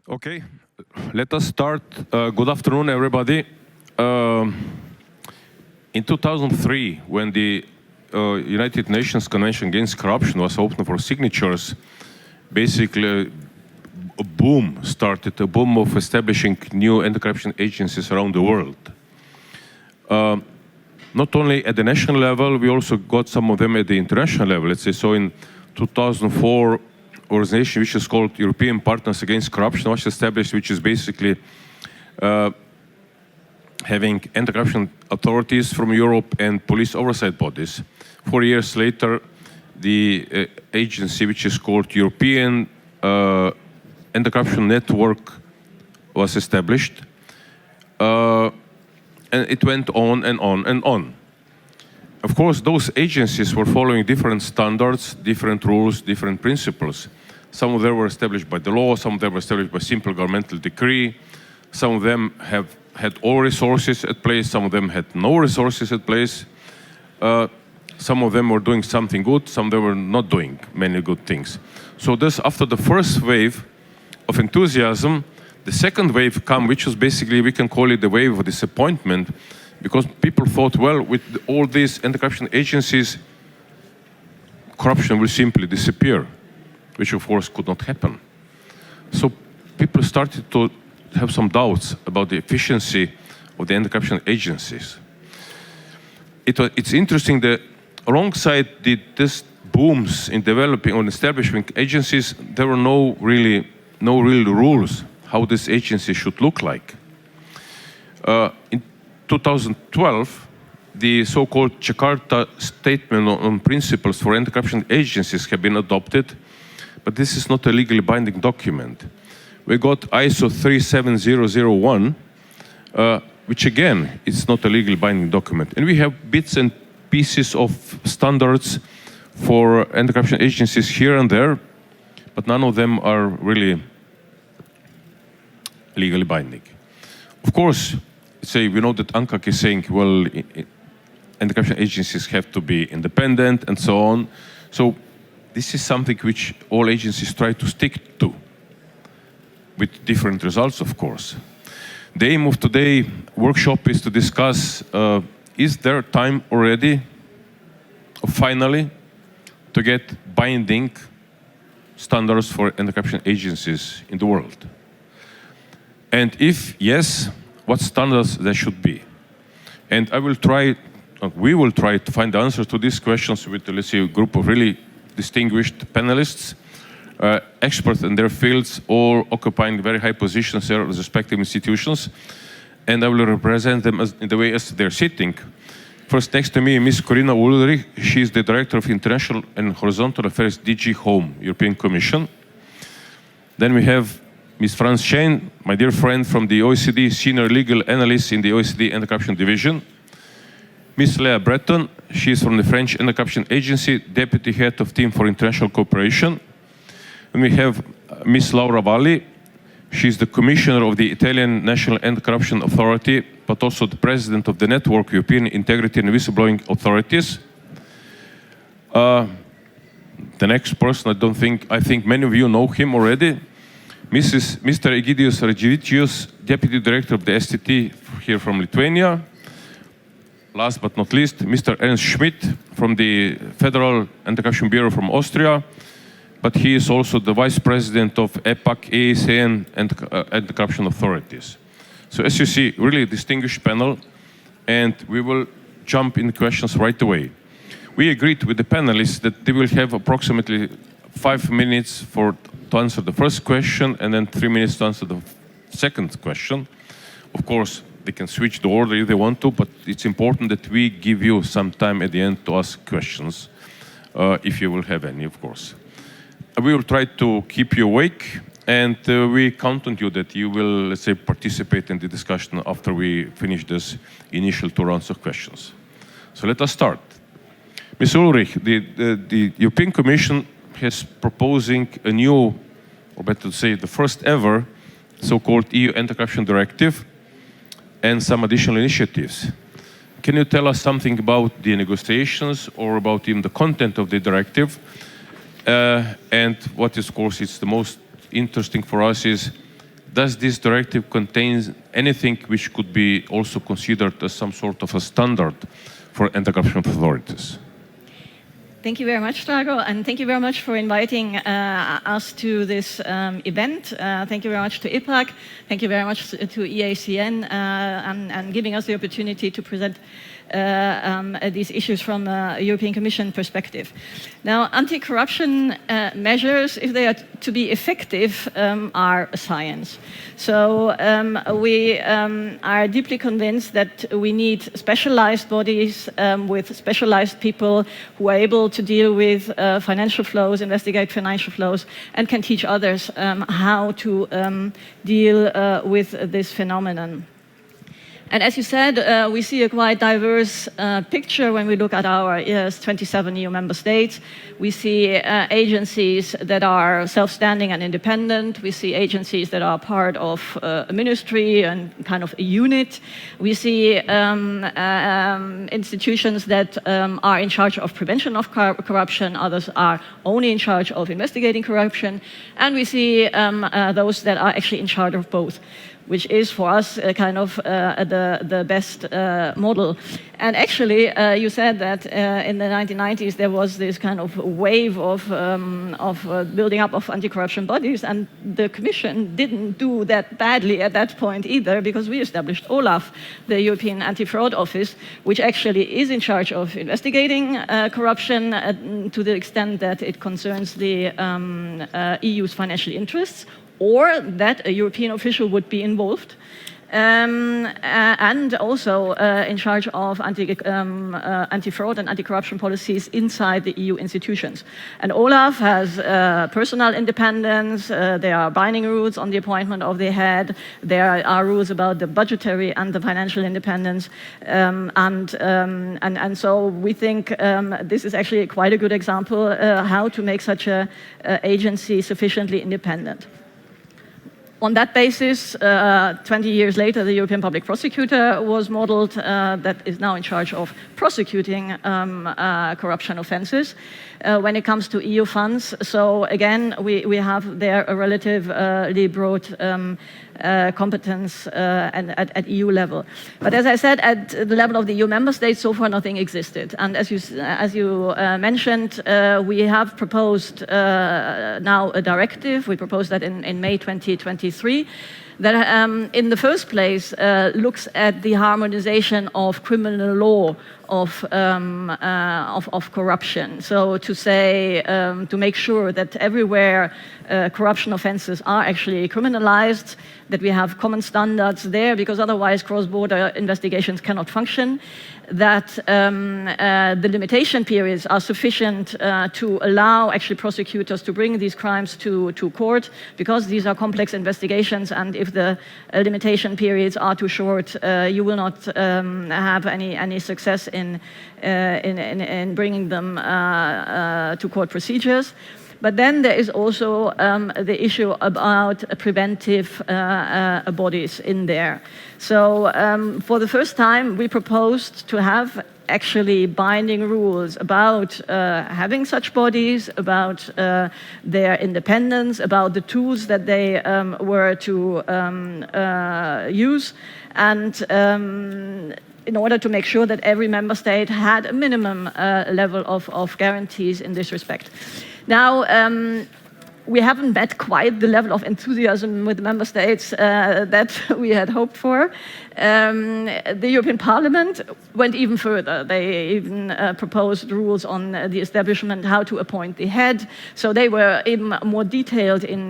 Okay, let us start. Good afternoon, everybody. In 2003, when the United Nations Convention Against Corruption was open for signatures, basically a boom started, a boom of establishing new anti-corruption agencies around the world. Not only at the national level, we also got some of them at the international level. Let's say so in 2004, organization which is called European Partners Against Corruption was established, which is basically having anti-corruption authorities from Europe and police oversight bodies. 4 years later, the agency which is called European Anti-Corruption Network was established. And it went on and on and on. Of course, those agencies were following different standards, different rules, different principles. Some of them were established by the law, some of them were established by simple governmental decree. Some of them have had all resources at place, some of them had no resources at place. Some of them were doing something good, some of them were not doing many good things. So this, after the first wave of enthusiasm, the second wave came, which was basically, we can call it the wave of disappointment, because people thought, well, with all these anti-corruption agencies, corruption will simply disappear, which of course could not happen. So people started to have some doubts about the efficiency of the anti-corruption agencies. It's interesting that alongside these booms in developing or establishing agencies, there were no real rules how this agency should look like. In 2012, the so-called Jakarta Statement on Principles for Anti-Corruption Agencies have been adopted, but this is not a legally binding document. We got ISO 37001, which again, it's not a legally binding document. And we have bits and pieces of standards for anti-corruption agencies here and there, but none of them are really legally binding. Of course, say we know that ANCAC is saying, well, anti-corruption agencies have to be independent and so on. So this is something which all agencies try to stick to, with different results, of course. The aim of today's workshop is to discuss, is there time already, finally, to get binding standards for anti-corruption agencies in the world? And if yes, what standards there should be? And we will try to find the answers to these questions with, let's say, a group of really distinguished panelists, experts in their fields, all occupying very high positions in their respective institutions. And I will represent them in the way as they're sitting. First, next to me, Ms. Corinna Ulrich. She is the Director of International and Horizontal Affairs, DG Home, European Commission. Then we have Ms. Franz Schein, my dear friend from the OECD, Senior Legal Analyst in the OECD Anti-Corruption Division. Ms. Léa Breton, she is from the French Anti-Corruption Agency, Deputy Head of Team for International Cooperation. And we have Ms. Laura Valli. She is the Commissioner of the Italian National Anti-Corruption Authority, but also the President of the Network European Integrity and Whistleblowing Authorities. The next person, I think many of you know him already. Mr. Egidius Radzevičius, Deputy Director of the STT here from Lithuania. Last but not least, Mr. Ernst Schmidt from the Federal Anti-Corruption Bureau from Austria, but he is also the Vice President of EPAC, EACN, and Anti-Corruption Authorities. So as you see, really a distinguished panel, and we will jump in questions right away. We agreed with the panelists that they will have approximately 5 minutes to answer the first question, and then 3 minutes to answer the second question. Of course, they can switch the order if they want to, but it's important that we give you some time at the end to ask questions, if you will have any, of course. We will try to keep you awake, and we count on you that you will, let's say, participate in the discussion after we finish this initial 2 rounds of questions. So let us start. Ms. Ulrich, the European Commission is proposing a new, or better to say, the first ever so-called EU Anti-Corruption Directive and some additional initiatives. Can you tell us something about the negotiations or about even the content of the directive? And what is, of course, it's the most interesting for us is does this directive contain anything which could be also considered as some sort of a standard for anti-corruption authorities? Thank you very much, Drago, and thank you very much for inviting us to this event. Thank you very much to EPAC. Thank you very much to EACN and giving us the opportunity to present these issues from a European Commission perspective. Now, anti-corruption measures, if they are to be effective, are a science. So we are deeply convinced that we need specialized bodies with specialized people who are able to deal with financial flows, investigate financial flows, and can teach others how to deal with this phenomenon. And as you said, we see a quite diverse picture when we look at our 27 EU member states. We see agencies that are self-standing and independent. We see agencies that are part of a ministry and kind of a unit. We see institutions that are in charge of prevention of corruption. Others are only in charge of investigating corruption. And we see those that are actually in charge of both, which is for us kind of the best model. And actually, you said that in the 1990s there was this kind of wave of building up of anti-corruption bodies, and the Commission didn't do that badly at that point either, because we established OLAF, the European Anti-Fraud Office, which actually is in charge of investigating corruption to the extent that it concerns the EU's financial interests, or that a European official would be involved, and also in charge of anti-fraud and anti-corruption policies inside the EU institutions. And OLAF has personal independence, there are binding rules on the appointment of the head, there are rules about the budgetary and the financial independence, and so we think this is actually quite a good example how to make such an agency sufficiently independent. On that basis, 20 years later, the European Public Prosecutor was modeled, that is now in charge of prosecuting corruption offenses when it comes to EU funds. So again, we have there a relatively broad competence at EU level. But as I said, at the level of the EU member states, so far nothing existed. And as you mentioned, we have proposed now a directive. We proposed that in May 2023. That in the first place looks at the harmonization of criminal law of corruption. So to say, to make sure that everywhere corruption offenses are actually criminalized, that we have common standards there, because otherwise cross-border investigations cannot function, that the limitation periods are sufficient to allow actually prosecutors to bring these crimes to court, because these are complex investigations, and if the limitation periods are too short, you will not have any success in bringing them to court procedures. But then there is also the issue about preventive bodies in there. So for the first time, we proposed to have actually binding rules about having such bodies, about their independence, about the tools that they were to use, and in order to make sure that every member state had a minimum level of guarantees in this respect. Now, we haven't met quite the level of enthusiasm with the member states that we had hoped for. The European Parliament went even further. They even proposed rules on the establishment, how to appoint the head. So they were even more detailed in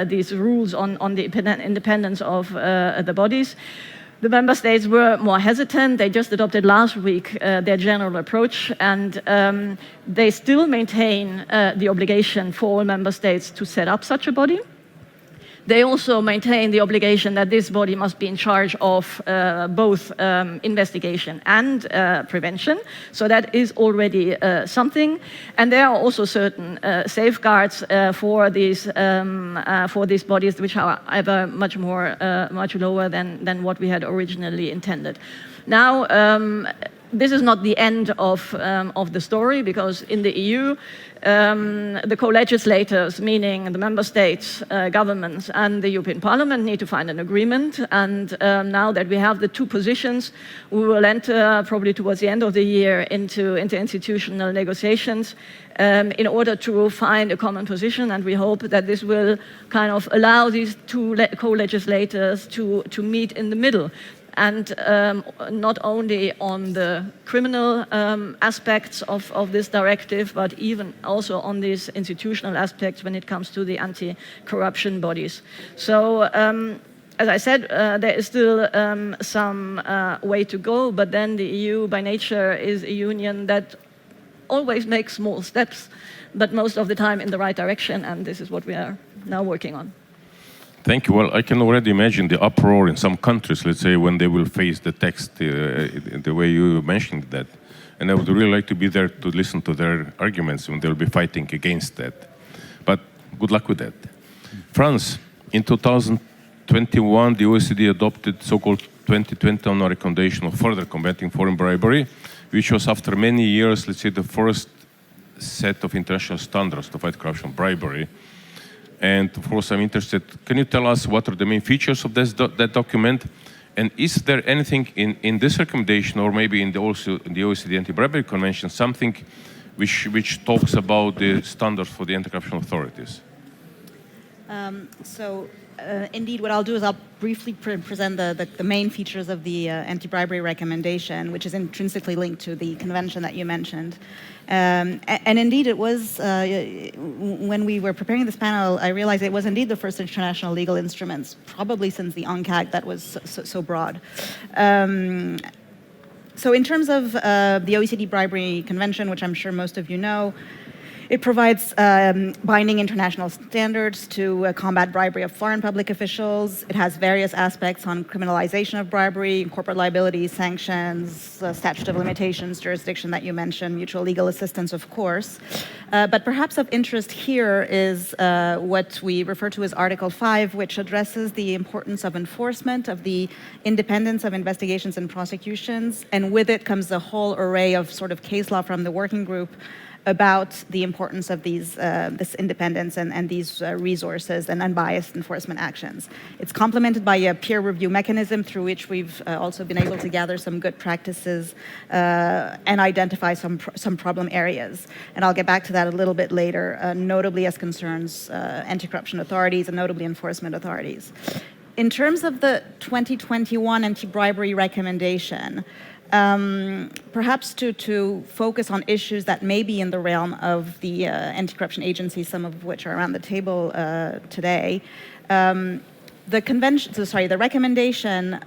these rules on the independence of the bodies. The member states were more hesitant. They just adopted last week their general approach, and they still maintain the obligation for all member states to set up such a body. They also maintain the obligation that this body must be in charge of both investigation and prevention. So that is already something. And there are also certain safeguards for these bodies, which are ever much lower than what we had originally intended. Now, this is not the end of the story, because in the EU, the co-legislators, meaning the member states, governments, and the European Parliament, need to find an agreement. And now that we have the two positions, we will enter probably towards the end of the year into interinstitutional negotiations in order to find a common position. And we hope that this will kind of allow these two co-legislators to meet in the middle. And not only on the criminal aspects of this directive, but even also on these institutional aspects when it comes to the anti-corruption bodies. So, as I said, there is still some way to go, but then the EU by nature is a union that always makes small steps, but most of the time in the right direction, and this is what we are now working on. Thank you. Well, I can already imagine the uproar in some countries, let's say, when they will face the text the way you mentioned that. And I would really like to be there to listen to their arguments when they'll be fighting against that. But good luck with that. France, in 2021, the OECD adopted so-called 2020 on a recommendation of further combating foreign bribery, which was, after many years, let's say, the first set of international standards to fight corruption and bribery. And of course, I'm interested, can you tell us what are the main features of that document? And is there anything in this recommendation, or maybe also in the OECD Anti-Bribery Convention, something which talks about the standards for the anti-corruption authorities? Indeed, what I'll do is I'll briefly present the main features of the anti-bribery recommendation, which is intrinsically linked to the convention that you mentioned. And indeed, it was, when we were preparing this panel, I realized it was indeed the first international legal instruments, probably since the UNCAC, that was so broad. So in terms of the OECD Bribery Convention, which I'm sure most of you know, it provides binding international standards to combat bribery of foreign public officials. It has various aspects on criminalization of bribery, corporate liability, sanctions, statute of limitations, jurisdiction that you mentioned, mutual legal assistance, of course. But perhaps of interest here is what we refer to as Article 5, which addresses the importance of enforcement of the independence of investigations and prosecutions. And with it comes a whole array of sort of case law from the working group about the importance of this independence and these resources and unbiased enforcement actions. It's complemented by a peer review mechanism through which we've also been able to gather some good practices and identify some problem areas. And I'll get back to that a little bit later, notably as concerns anti-corruption authorities and notably enforcement authorities. In terms of the 2021 anti-bribery recommendation, perhaps to focus on issues that may be in the realm of the anti-corruption agencies, some of which are around the table today. The recommendation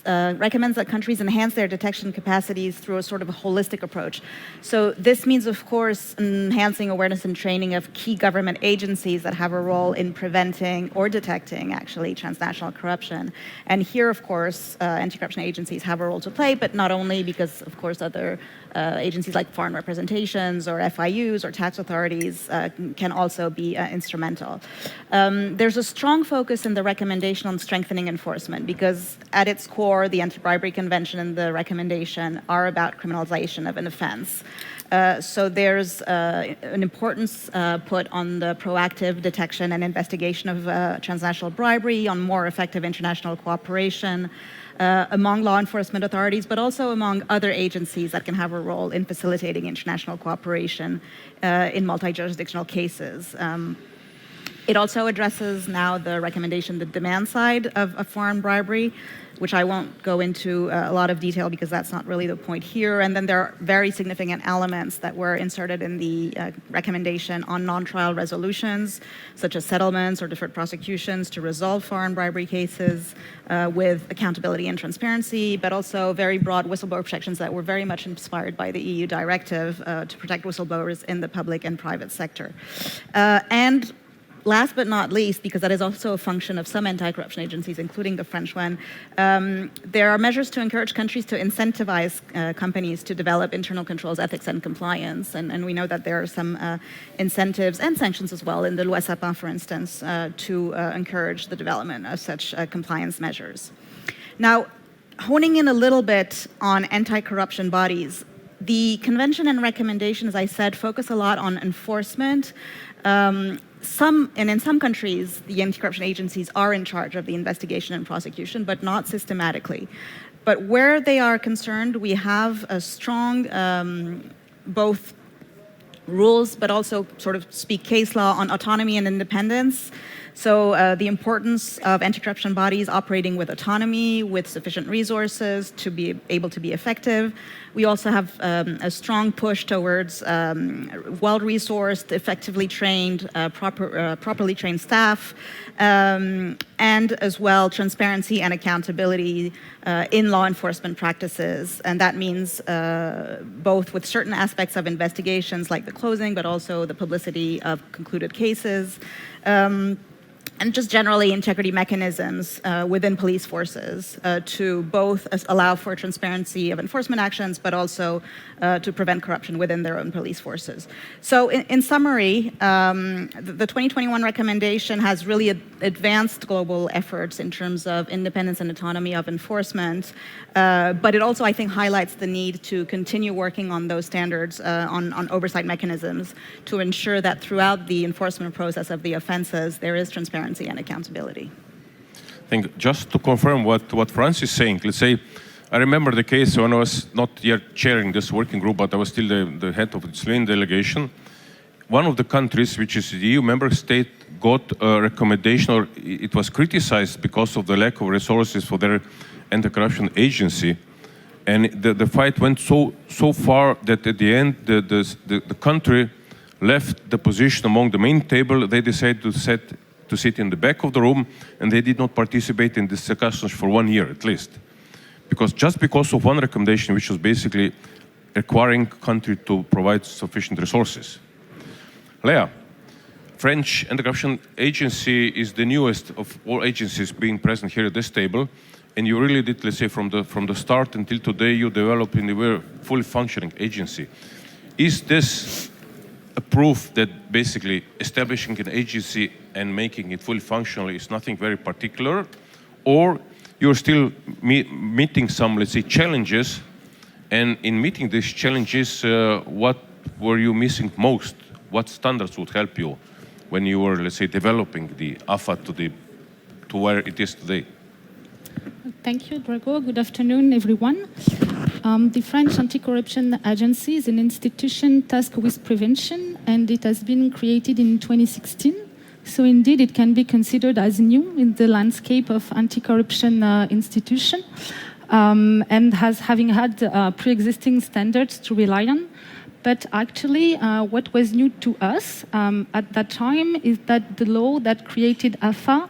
recommends that countries enhance their detection capacities through a sort of a holistic approach. So this means, of course, enhancing awareness and training of key government agencies that have a role in preventing or detecting, actually, transnational corruption. And here, of course, anti-corruption agencies have a role to play, but not only because, of course, other agencies like foreign representations or FIUs or tax authorities can also be instrumental. There's a strong focus in the recommendation on strengthening enforcement because at its core, the Anti-Bribery Convention and the recommendation are about criminalization of an offense. So there's an importance put on the proactive detection and investigation of transnational bribery, on more effective international cooperation, among law enforcement authorities, but also among other agencies that can have a role in facilitating international cooperation in multi-jurisdictional cases. It also addresses now the recommendation, the demand side of foreign bribery, which I won't go into a lot of detail because that's not really the point here. And then there are very significant elements that were inserted in the recommendation on non-trial resolutions, such as settlements or deferred prosecutions to resolve foreign bribery cases with accountability and transparency, but also very broad whistleblower protections that were very much inspired by the EU directive to protect whistleblowers in the public and private sector. And last but not least, because that is also a function of some anti-corruption agencies, including the French one, there are measures to encourage countries to incentivize companies to develop internal controls, ethics, and compliance. And we know that there are some incentives and sanctions as well in the Loi Sapin, for instance, to encourage the development of such compliance measures. Now, honing in a little bit on anti-corruption bodies, the convention and recommendation, as I said, focus a lot on enforcement. In some countries, the anti-corruption agencies are in charge of the investigation and prosecution, but not systematically. But where they are concerned, we have a strong both rules, but also sort of speak case law on autonomy and independence. So the importance of anti-corruption bodies operating with autonomy, with sufficient resources to be able to be effective. We also have a strong push towards well-resourced, effectively trained, properly trained staff, and as well transparency and accountability in law enforcement practices. And that means both with certain aspects of investigations like the closing, but also the publicity of concluded cases. And just generally integrity mechanisms within police forces to both allow for transparency of enforcement actions, but also to prevent corruption within their own police forces. So in summary, the 2021 recommendation has really advanced global efforts in terms of independence and autonomy of enforcement, but it also, I think, highlights the need to continue working on those standards, on oversight mechanisms, to ensure that throughout the enforcement process of the offenses, there is transparency and accountability. I think just to confirm what France is saying, let's say, I remember the case when I was not yet chairing this working group, but I was still the head of the Chilean delegation. One of the countries, which is the EU member state, got a recommendation, or it was criticized because of the lack of resources for their anti-corruption agency. And the fight went so far that at the end, the country left the position among the main table. They decided to sit in the back of the room, and they did not participate in these discussions for 1 year at least. Because of one recommendation, which was basically requiring country to provide sufficient resources. Lea, French anti-corruption agency is the newest of all agencies being present here at this table, and you really did, let's say, from the start until today, you developed in a very fully functioning agency. Is this a proof that basically establishing an agency and making it fully functional is nothing very particular, or you're still meeting some, let's say, challenges, and in meeting these challenges, what were you missing most? What standards would help you when you were, let's say, developing the AFA to where it is today? Thank you, Drago. Good afternoon, everyone. The French Anti-Corruption Agency is an institution tasked with prevention, and it has been created in 2016. So indeed, it can be considered as new in the landscape of anti-corruption institution, and having had pre-existing standards to rely on. But actually, what was new to us at that time is that the law that created AFA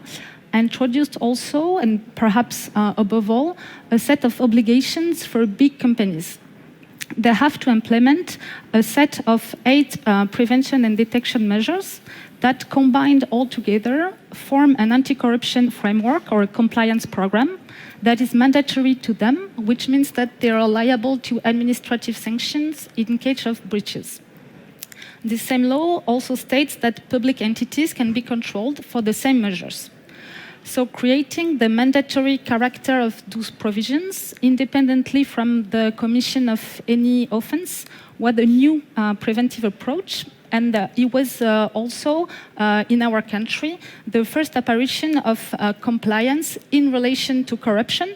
introduced also, and perhaps above all, a set of obligations for big companies. They have to implement a set of 8 prevention and detection measures that combined all together form an anti-corruption framework or a compliance program that is mandatory to them, which means that they are liable to administrative sanctions in case of breaches. The same law also states that public entities can be controlled for the same measures. So creating the mandatory character of those provisions independently from the commission of any offense was a new preventive approach. And it was also, in our country, the first apparition of compliance in relation to corruption.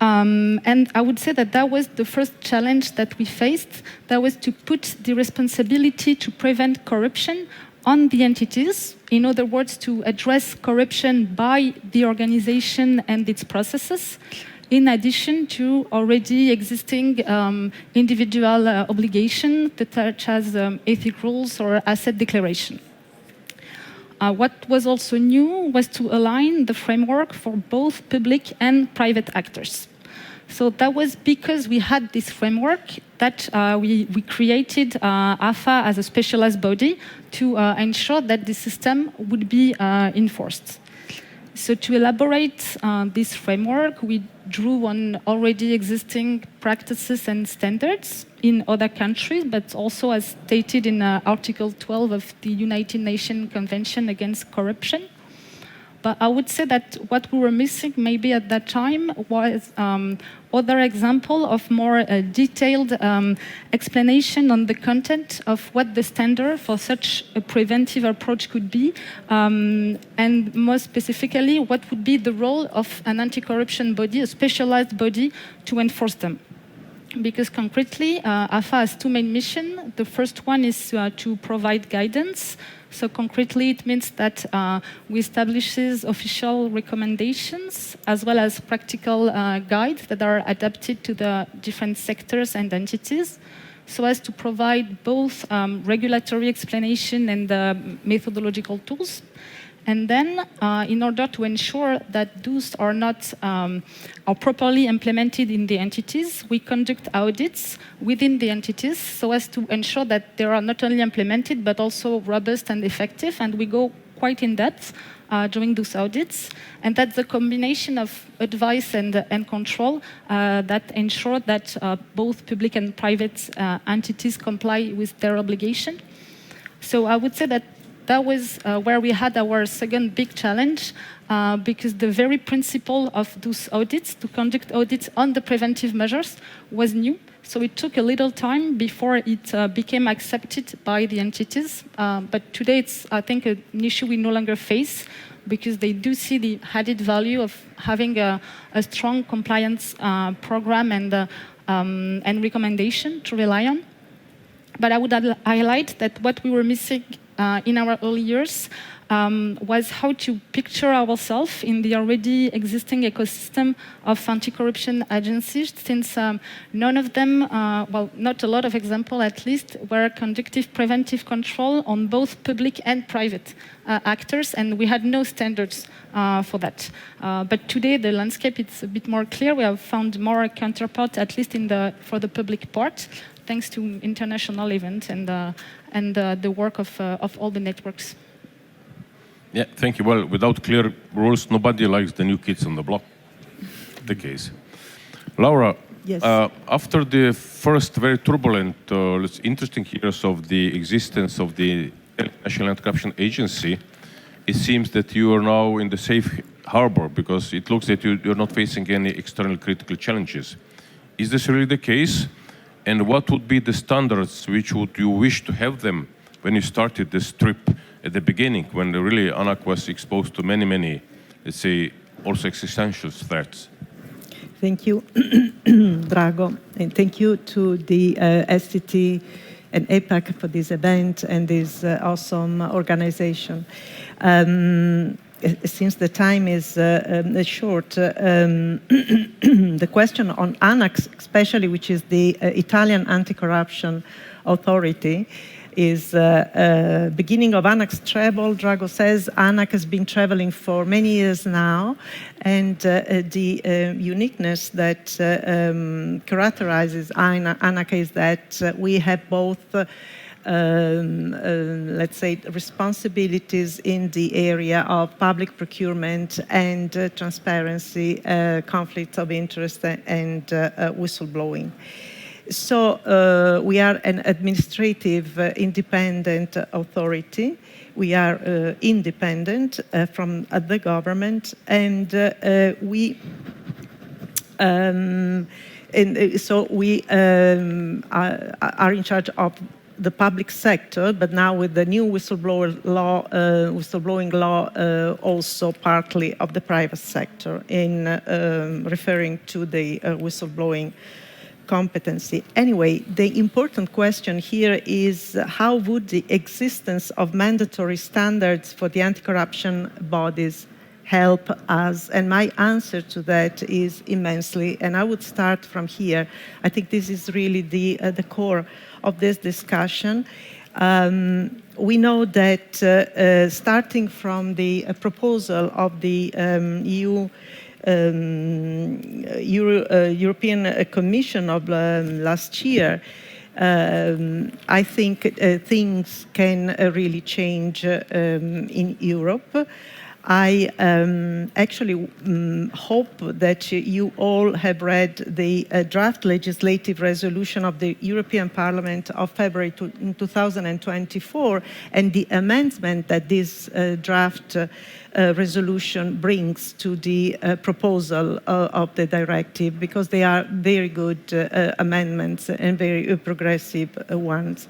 And I would say that that was the first challenge that we faced. That was to put the responsibility to prevent corruption on the entities. In other words, to address corruption by the organization and its processes, in addition to already existing individual obligations such as ethic rules or asset declaration. What was also new was to align the framework for both public and private actors. So that was because we had this framework that we created AFA as a specialized body to ensure that the system would be enforced. So to elaborate this framework, we drew on already existing practices and standards in other countries, but also as stated in Article 12 of the United Nations Convention Against Corruption. But I would say that what we were missing maybe at that time was other example of more detailed explanation on the content of what the standard for such a preventive approach could be, and more specifically, what would be the role of an anti-corruption body, a specialized body, to enforce them. Because concretely, AFA has two main missions. The first one is to provide guidance. So concretely, it means that we establishes official recommendations as well as practical guides that are adapted to the different sectors and entities, so as to provide both regulatory explanation and methodological tools. And then, in order to ensure that those are not are properly implemented in the entities, we conduct audits within the entities so as to ensure that they are not only implemented but also robust and effective. And we go quite in depth during those audits. And that's a combination of advice and control that ensure that both public and private entities comply with their obligation. So I would say that that was where we had our second big challenge, because the very principle of those audits, to conduct audits on the preventive measures, was new. So it took a little time before it became accepted by the entities. But today it's, I think, an issue we no longer face, because they do see the added value of having a strong compliance program and recommendation to rely on. But I would highlight that what we were missing in our early years was how to picture ourselves in the already existing ecosystem of anti-corruption agencies, since none of them, well, not a lot of examples at least, were conducting preventive control on both public and private actors, and we had no standards for that. But today the landscape is a bit more clear. We have found more counterparts, at least for the public part, thanks to international events and the work of all the networks. Yeah, thank you. Well, without clear rules, nobody likes the new kids on the block. The case. Laura, yes. After the first very turbulent, interesting years of the existence of the National Anti-Corruption Agency, it seems that you are now in the safe harbor, because it looks that you're not facing any external critical challenges. Is this really the case? And what would be the standards which would you wish to have them when you started this trip at the beginning, when really ANAC was exposed to many, let's say, also existential threats? Thank you, Drago, and thank you to the STT and EPAC for this event and this awesome organization. Since the time is short, the question on ANAC, especially, which is the Italian anti-corruption authority, is beginning of ANAC's travel. Drago says ANAC has been traveling for many years now, and the uniqueness that characterizes ANAC is that we have both let's say, responsibilities in the area of public procurement and transparency, conflict of interest, and whistleblowing. So we are an administrative independent authority. We are independent from the government, and so we are in charge of the public sector, but now with the new whistleblowing law, also partly of the private sector, in referring to the whistleblowing competency. Anyway, the important question here is how would the existence of mandatory standards for the anti-corruption bodies help us? And my answer to that is immensely, and I would start from here. I think this is really the core of this discussion. We know that starting from the proposal of the European Commission of last year, I think things can really change in Europe. I actually hope that you all have read the draft legislative resolution of the European Parliament of February 2024 and the amendment that this draft resolution brings to the proposal of the directive, because they are very good amendments and very progressive ones.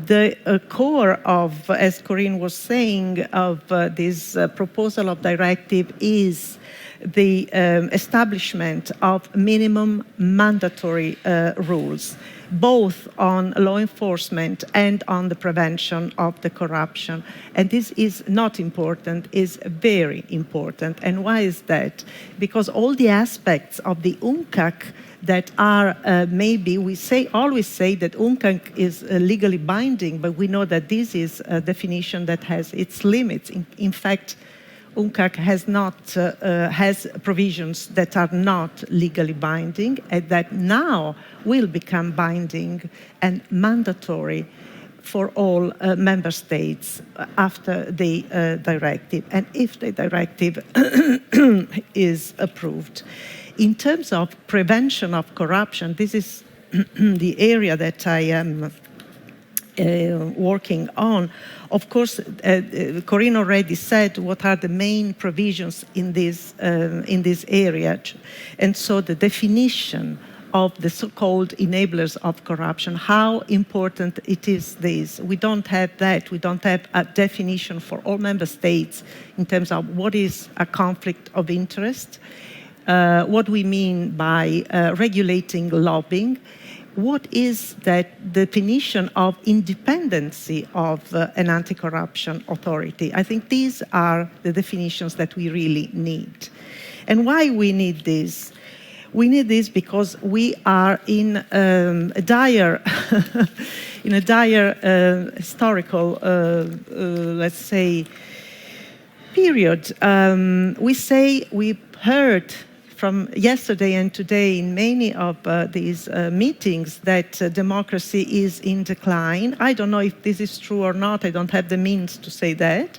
The core of, as Corinne was saying, of this proposal of directive is the establishment of minimum mandatory rules, both on law enforcement and on the prevention of the corruption. And this is not important, is very important. And why is that? Because all the aspects of the UNCAC that are maybe, we always say that UNCAC is legally binding, but we know that this is a definition that has its limits. In fact, UNCAC has provisions that are not legally binding and that now will become binding and mandatory for all member states after the directive, and if the directive is approved. In terms of prevention of corruption, this is the area that I am working on. Of course, Corinne already said what are the main provisions in this area. And so the definition of the so-called enablers of corruption, how important it is this. We don't have that. We don't have a definition for all member states in terms of what is a conflict of interest, what we mean by regulating lobbying, what is that definition of independency of an anti-corruption authority. I think these are the definitions that we really need. And why we need this? We need this because we are in a dire, historical, let's say, period. We've heard from yesterday and today in many of these meetings that democracy is in decline. I don't know if this is true or not. I don't have the means to say that.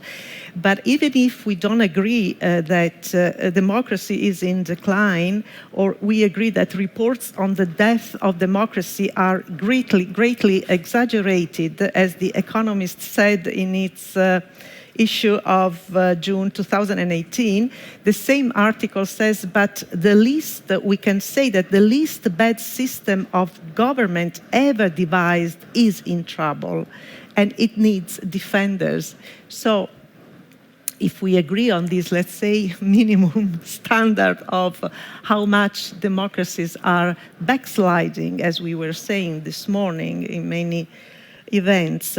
But even if we don't agree that democracy is in decline, or we agree that reports on the death of democracy are greatly exaggerated, as The Economist said in its issue of June 2018, the same article says, but we can say that the least bad system of government ever devised is in trouble, and it needs defenders. So if we agree on this, let's say, minimum standard of how much democracies are backsliding, as we were saying this morning in many events,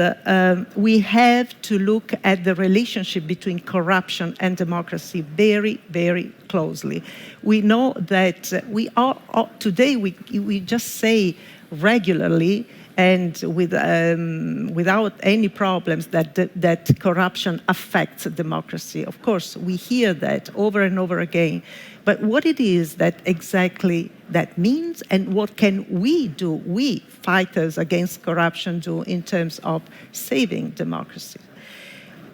we have to look at the relationship between corruption and democracy very, very closely. We know that today we just say regularly and without any problems that corruption affects democracy. Of course, we hear that over and over again. But what it is that exactly that means, and what can we do, we fighters against corruption, do in terms of saving democracy?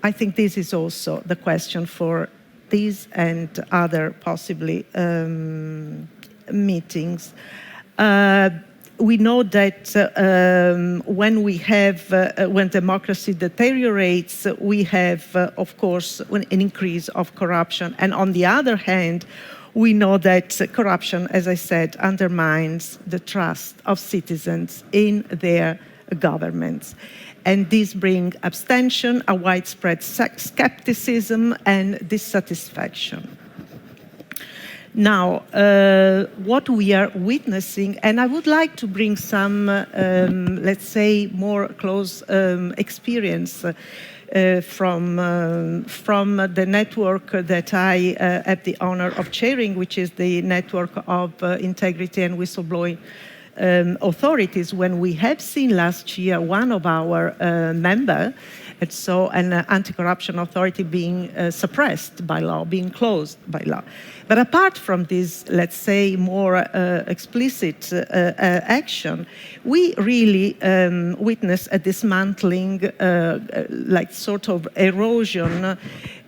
I think this is also the question for these and other possibly meetings. We know that when democracy deteriorates, we have, of course, an increase of corruption. And on the other hand, we know that corruption, as I said, undermines the trust of citizens in their governments. And this brings abstention, a widespread skepticism, and dissatisfaction. Now, what we are witnessing, and I would like to bring some, let's say, more close experience from the network that I have the honor of chairing, which is the network of integrity and whistleblowing authorities. When we have seen last year one of our members, and so an anti-corruption authority being suppressed by law, being closed by law. But apart from this, let's say, more explicit action, we really witness a dismantling, like sort of erosion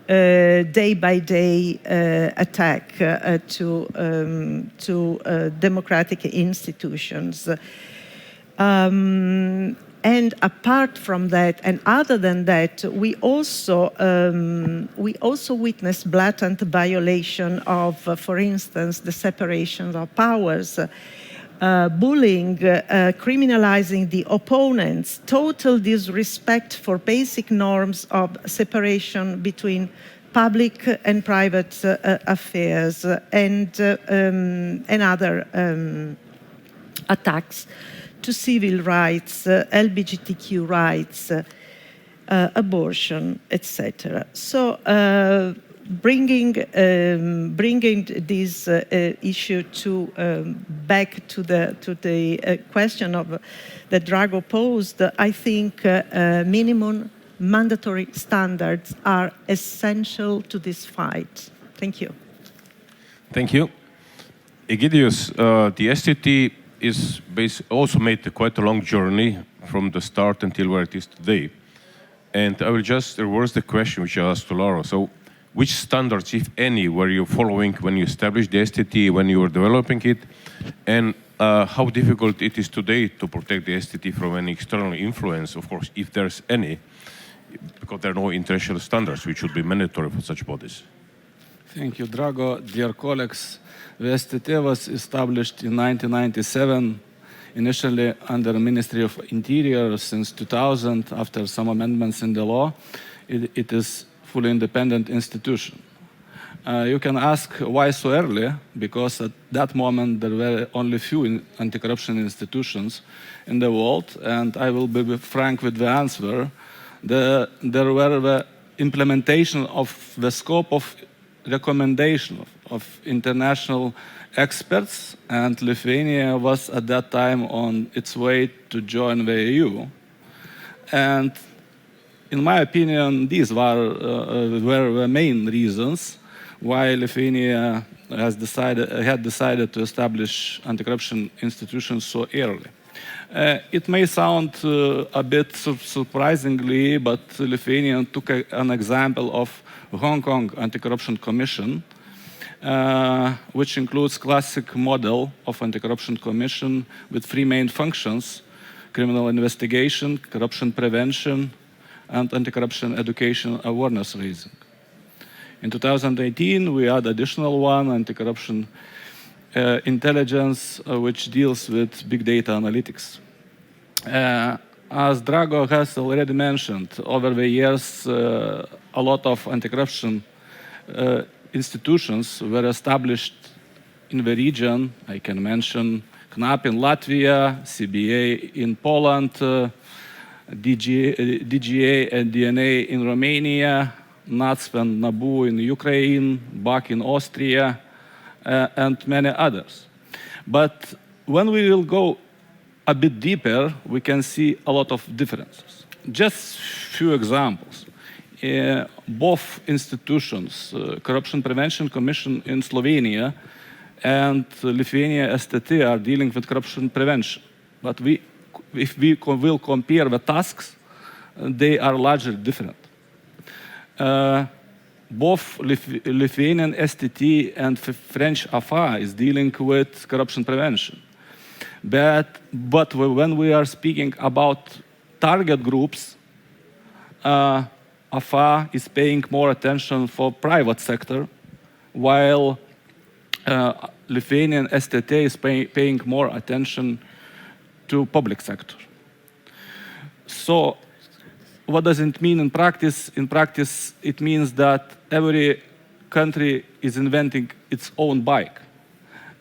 day-by-day attack to democratic institutions. And apart from that, and other than that, we also witness blatant violation of, for instance, the separation of powers, bullying, criminalizing the opponents, total disrespect for basic norms of separation between public and private affairs, and other attacks to civil rights, LGBTQ rights, abortion, etc. So bringing this issue to back to the question of that Drago posed, I think minimum mandatory standards are essential to this fight. Thank you. Thank you. Egidius, the STT is also made quite a long journey from the start until where it is today. And I will just reverse the question which I asked to Laura. So which standards, if any, were you following when you established the STT, when you were developing it? And how difficult it is today to protect the STT from any external influence, of course, if there's any, because there are no international standards which should be mandatory for such bodies. Thank you, Drago. Dear colleagues, the STT was established in 1997, initially under the Ministry of Interior. Since 2000, after some amendments in the law, it is fully independent institution. You can ask why so early, because at that moment there were only few anti-corruption institutions in the world, and I will be frank with the answer. There were the implementation of the scope of recommendation of international experts, and Lithuania was at that time on its way to join the EU. And in my opinion, these were the main reasons why Lithuania had decided to establish anti-corruption institutions so early. It may sound a bit surprisingly, but Lithuania took an example of Hong Kong Anti-Corruption Commission, which includes classic model of Anti-Corruption Commission with three main functions: criminal investigation, corruption prevention, and anti-corruption education awareness raising. In 2018, we add additional one, anti-corruption intelligence, which deals with big data analytics. As Drago has already mentioned, over the years, a lot of anti-corruption institutions were established in the region. I can mention KNAP in Latvia, CBA in Poland, DGA and DNA in Romania, NATSP and NABU in Ukraine, BAC in Austria, and many others. But when we will go a bit deeper, we can see a lot of differences. Just few examples. Both institutions, Corruption Prevention Commission in Slovenia and Lithuania STT, are dealing with corruption prevention. But if we will compare the tasks, they are largely different. Both Lithuanian STT and French AFA is dealing with corruption prevention. But when we are speaking about target groups, AFA is paying more attention for private sector, while Lithuanian STT is paying more attention to public sector. So what does it mean in practice? In practice, it means that every country is inventing its own bike.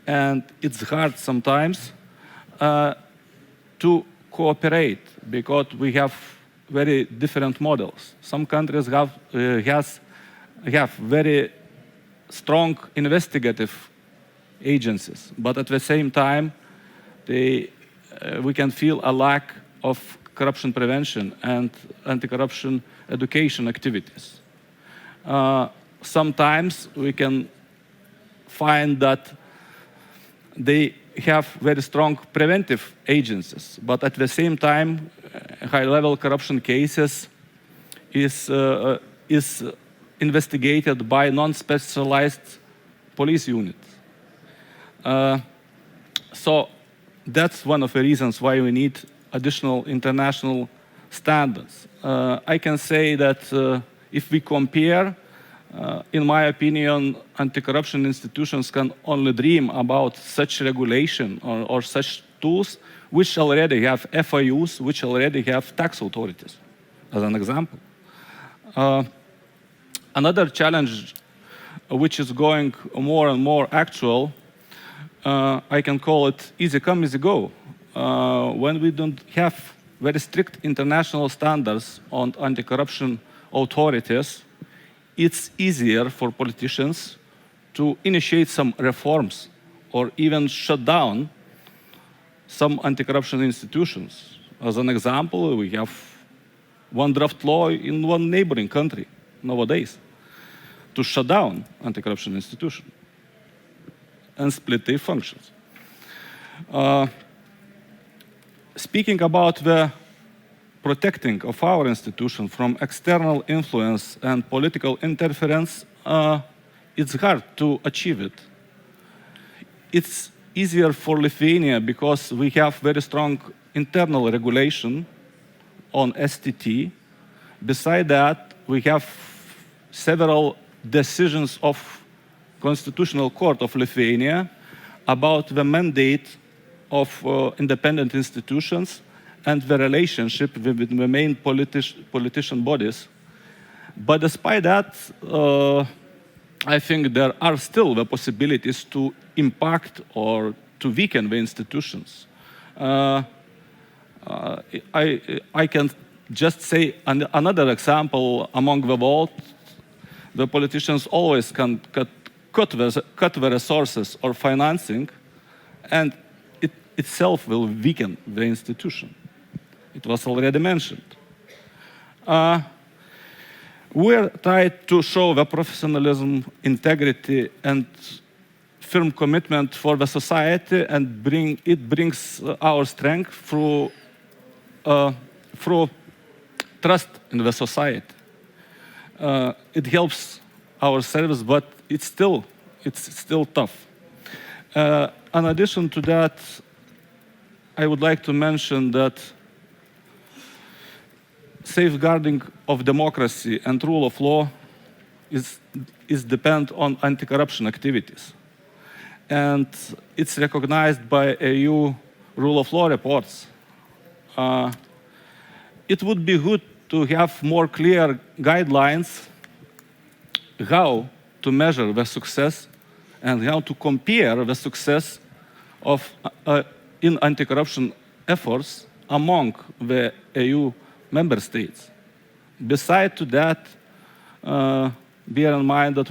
And it's hard sometimes to cooperate because we have very different models. Some countries have very strong investigative agencies, but at the same time, we can feel a lack of corruption prevention and anti-corruption education activities. Sometimes we can find that they have very strong preventive agencies, but at the same time, high-level corruption cases is investigated by non-specialized police units. So that's one of the reasons why we need additional international standards. I can say that if we compare, in my opinion, anti-corruption institutions can only dream about such regulation or such tools which already have FIUs, which already have tax authorities, as an example. Another challenge which is going more and more actual, I can call it easy come, easy go. When we don't have very strict international standards on anti-corruption authorities, it's easier for politicians to initiate some reforms or even shut down some anti-corruption institutions. As an example, we have one draft law in one neighboring country nowadays to shut down anti-corruption institutions and split their functions. Speaking about the protecting of our institution from external influence and political interference, it's hard to achieve it. It's easier for Lithuania because we have very strong internal regulation on STT. Beside that, we have several decisions of Constitutional Court of Lithuania about the mandate of independent institutions and the relationship with the main politician bodies. But despite that, I think there are still the possibilities to impact or to weaken the institutions. I can just say another example among the world. The politicians always can cut the resources or financing, and it itself will weaken the institution. It was already mentioned. We're trying to show the professionalism, integrity, and firm commitment for the society, and it brings our strength through trust in the society. It helps our service, but it's still tough. In addition to that, I would like to mention that safeguarding of democracy and rule of law is dependent on anti-corruption activities. And it's recognized by EU rule of law reports. It would be good to have more clear guidelines how to measure the success and how to compare the success of in anti-corruption efforts among the EU member states. Besides to that, bear in mind that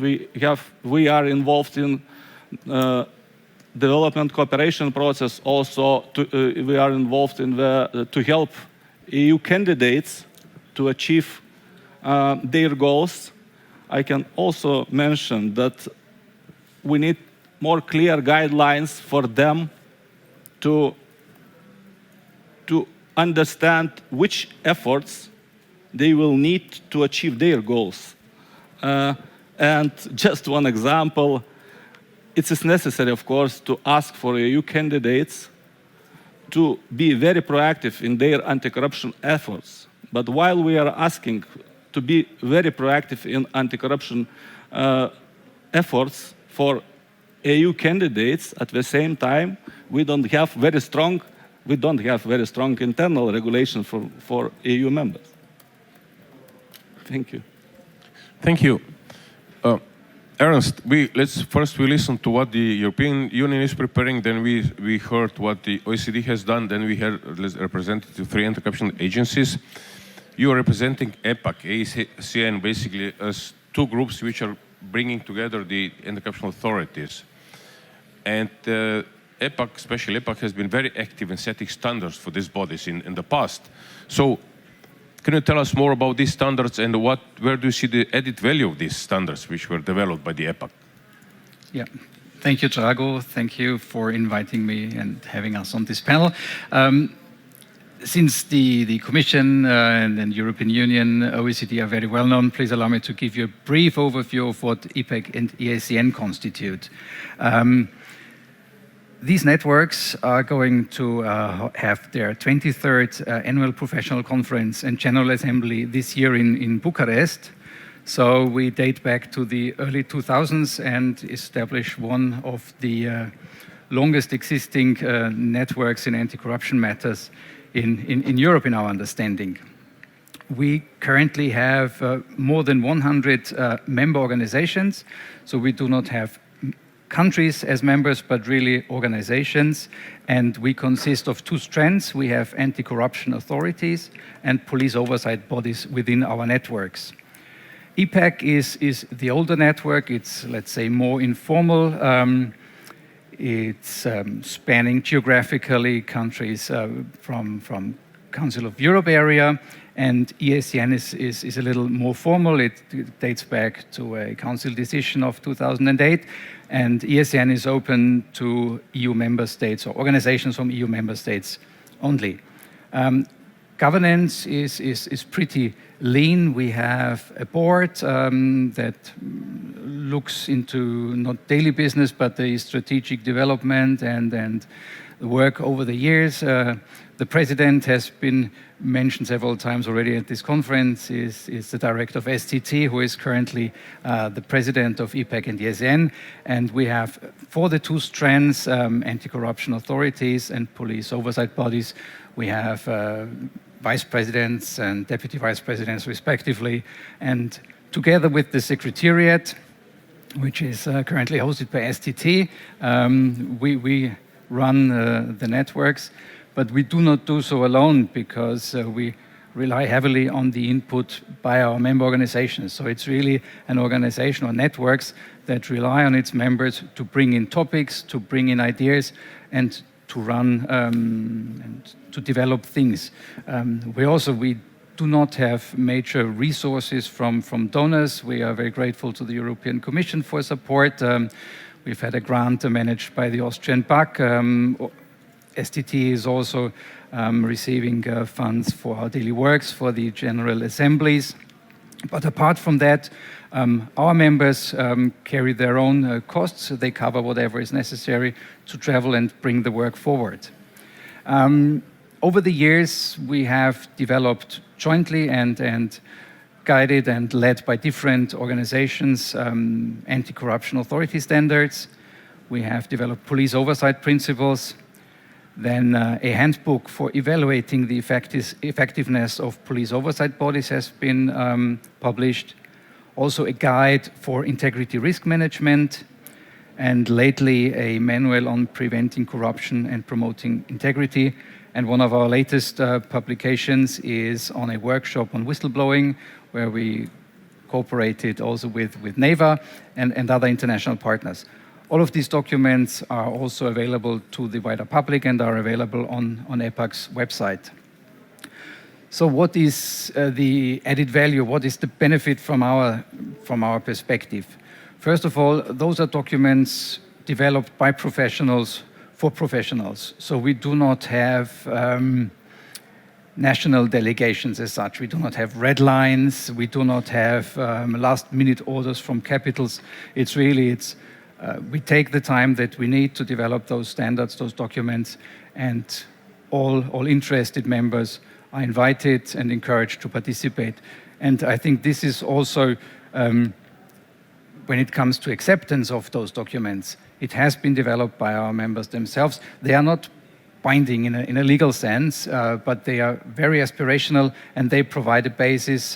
we are involved in development cooperation process. Also, we are involved in to help EU candidates to achieve their goals. I can also mention that we need more clear guidelines for them to understand which efforts they will need to achieve their goals. And just one example, it is necessary, of course, to ask for EU candidates to be very proactive in their anti-corruption efforts. But while we are asking to be very proactive in anti-corruption efforts for EU candidates, at the same time, we don't have very strong internal regulation for EU members. Thank you. Thank you. Ernst, let's first listen to what the European Union is preparing, then we heard what the OECD has done, then we heard representative 3 anti-corruption agencies. You are representing EPAC, EACN, basically as 2 groups which are bringing together the anti-corruption authorities. And EPAC, especially EPAC, has been very active in setting standards for these bodies in the past. So can you tell us more about these standards and where do you see the added value of these standards which were developed by the EPAC? Yeah, thank you, Drago. Thank you for inviting me and having us on this panel. Since the Commission and the European Union, OECD are very well known, please allow me to give you a brief overview of what EPAC and EACN constitute. These networks are going to have their 23rd annual professional conference and general assembly this year in Bucharest. So we date back to the early 2000s and establish one of the longest existing networks in anti-corruption matters in Europe, in our understanding. We currently have more than 100 member organizations, so we do not have countries as members, but really organizations, and we consist of two strands. We have anti-corruption authorities and police oversight bodies within our networks. EPAC is the older network. It's, let's say, more informal. It's spanning geographically countries from Council of Europe area, and EACN is a little more formal. It dates back to a council decision of 2008, and EACN is open to EU member states or organizations from EU member states only. Governance is pretty lean. We have a board that looks into not daily business, but the strategic development and the work over the years. The president has been mentioned several times already at this conference, is the director of STT, who is currently the president of EPAC and EACN. And we have, for the two strands, anti-corruption authorities and police oversight bodies, we have vice presidents and deputy vice presidents respectively. And together with the secretariat, which is currently hosted by STT, we run the networks, but we do not do so alone because we rely heavily on the input by our member organizations. So it's really an organization or networks that rely on its members to bring in topics, to bring in ideas, and to run and to develop things. We do not have major resources from donors. We are very grateful to the European Commission for support. We've had a grant managed by the Austrian BAC. STT is also receiving funds for our daily works, for the general assemblies. But apart from that, our members carry their own costs. They cover whatever is necessary to travel and bring the work forward. Over the years, we have developed jointly and guided and led by different organizations anti-corruption authority standards. We have developed police oversight principles. Then a handbook for evaluating the effectiveness of police oversight bodies has been published. Also a guide for integrity risk management, and lately a manual on preventing corruption and promoting integrity. And one of our latest publications is on a workshop on whistleblowing, where we cooperated also with NEVA and other international partners. All of these documents are also available to the wider public and are available on EPAC's website. So what is the added value? What is the benefit from our perspective? First of all, those are documents developed by professionals for professionals. So we do not have national delegations as such. We do not have red lines. We do not have last-minute orders from capitals. We take the time that we need to develop those standards, those documents, and all interested members are invited and encouraged to participate. And I think this is also, when it comes to acceptance of those documents, it has been developed by our members themselves. They are not binding in a legal sense, but they are very aspirational, and they provide a basis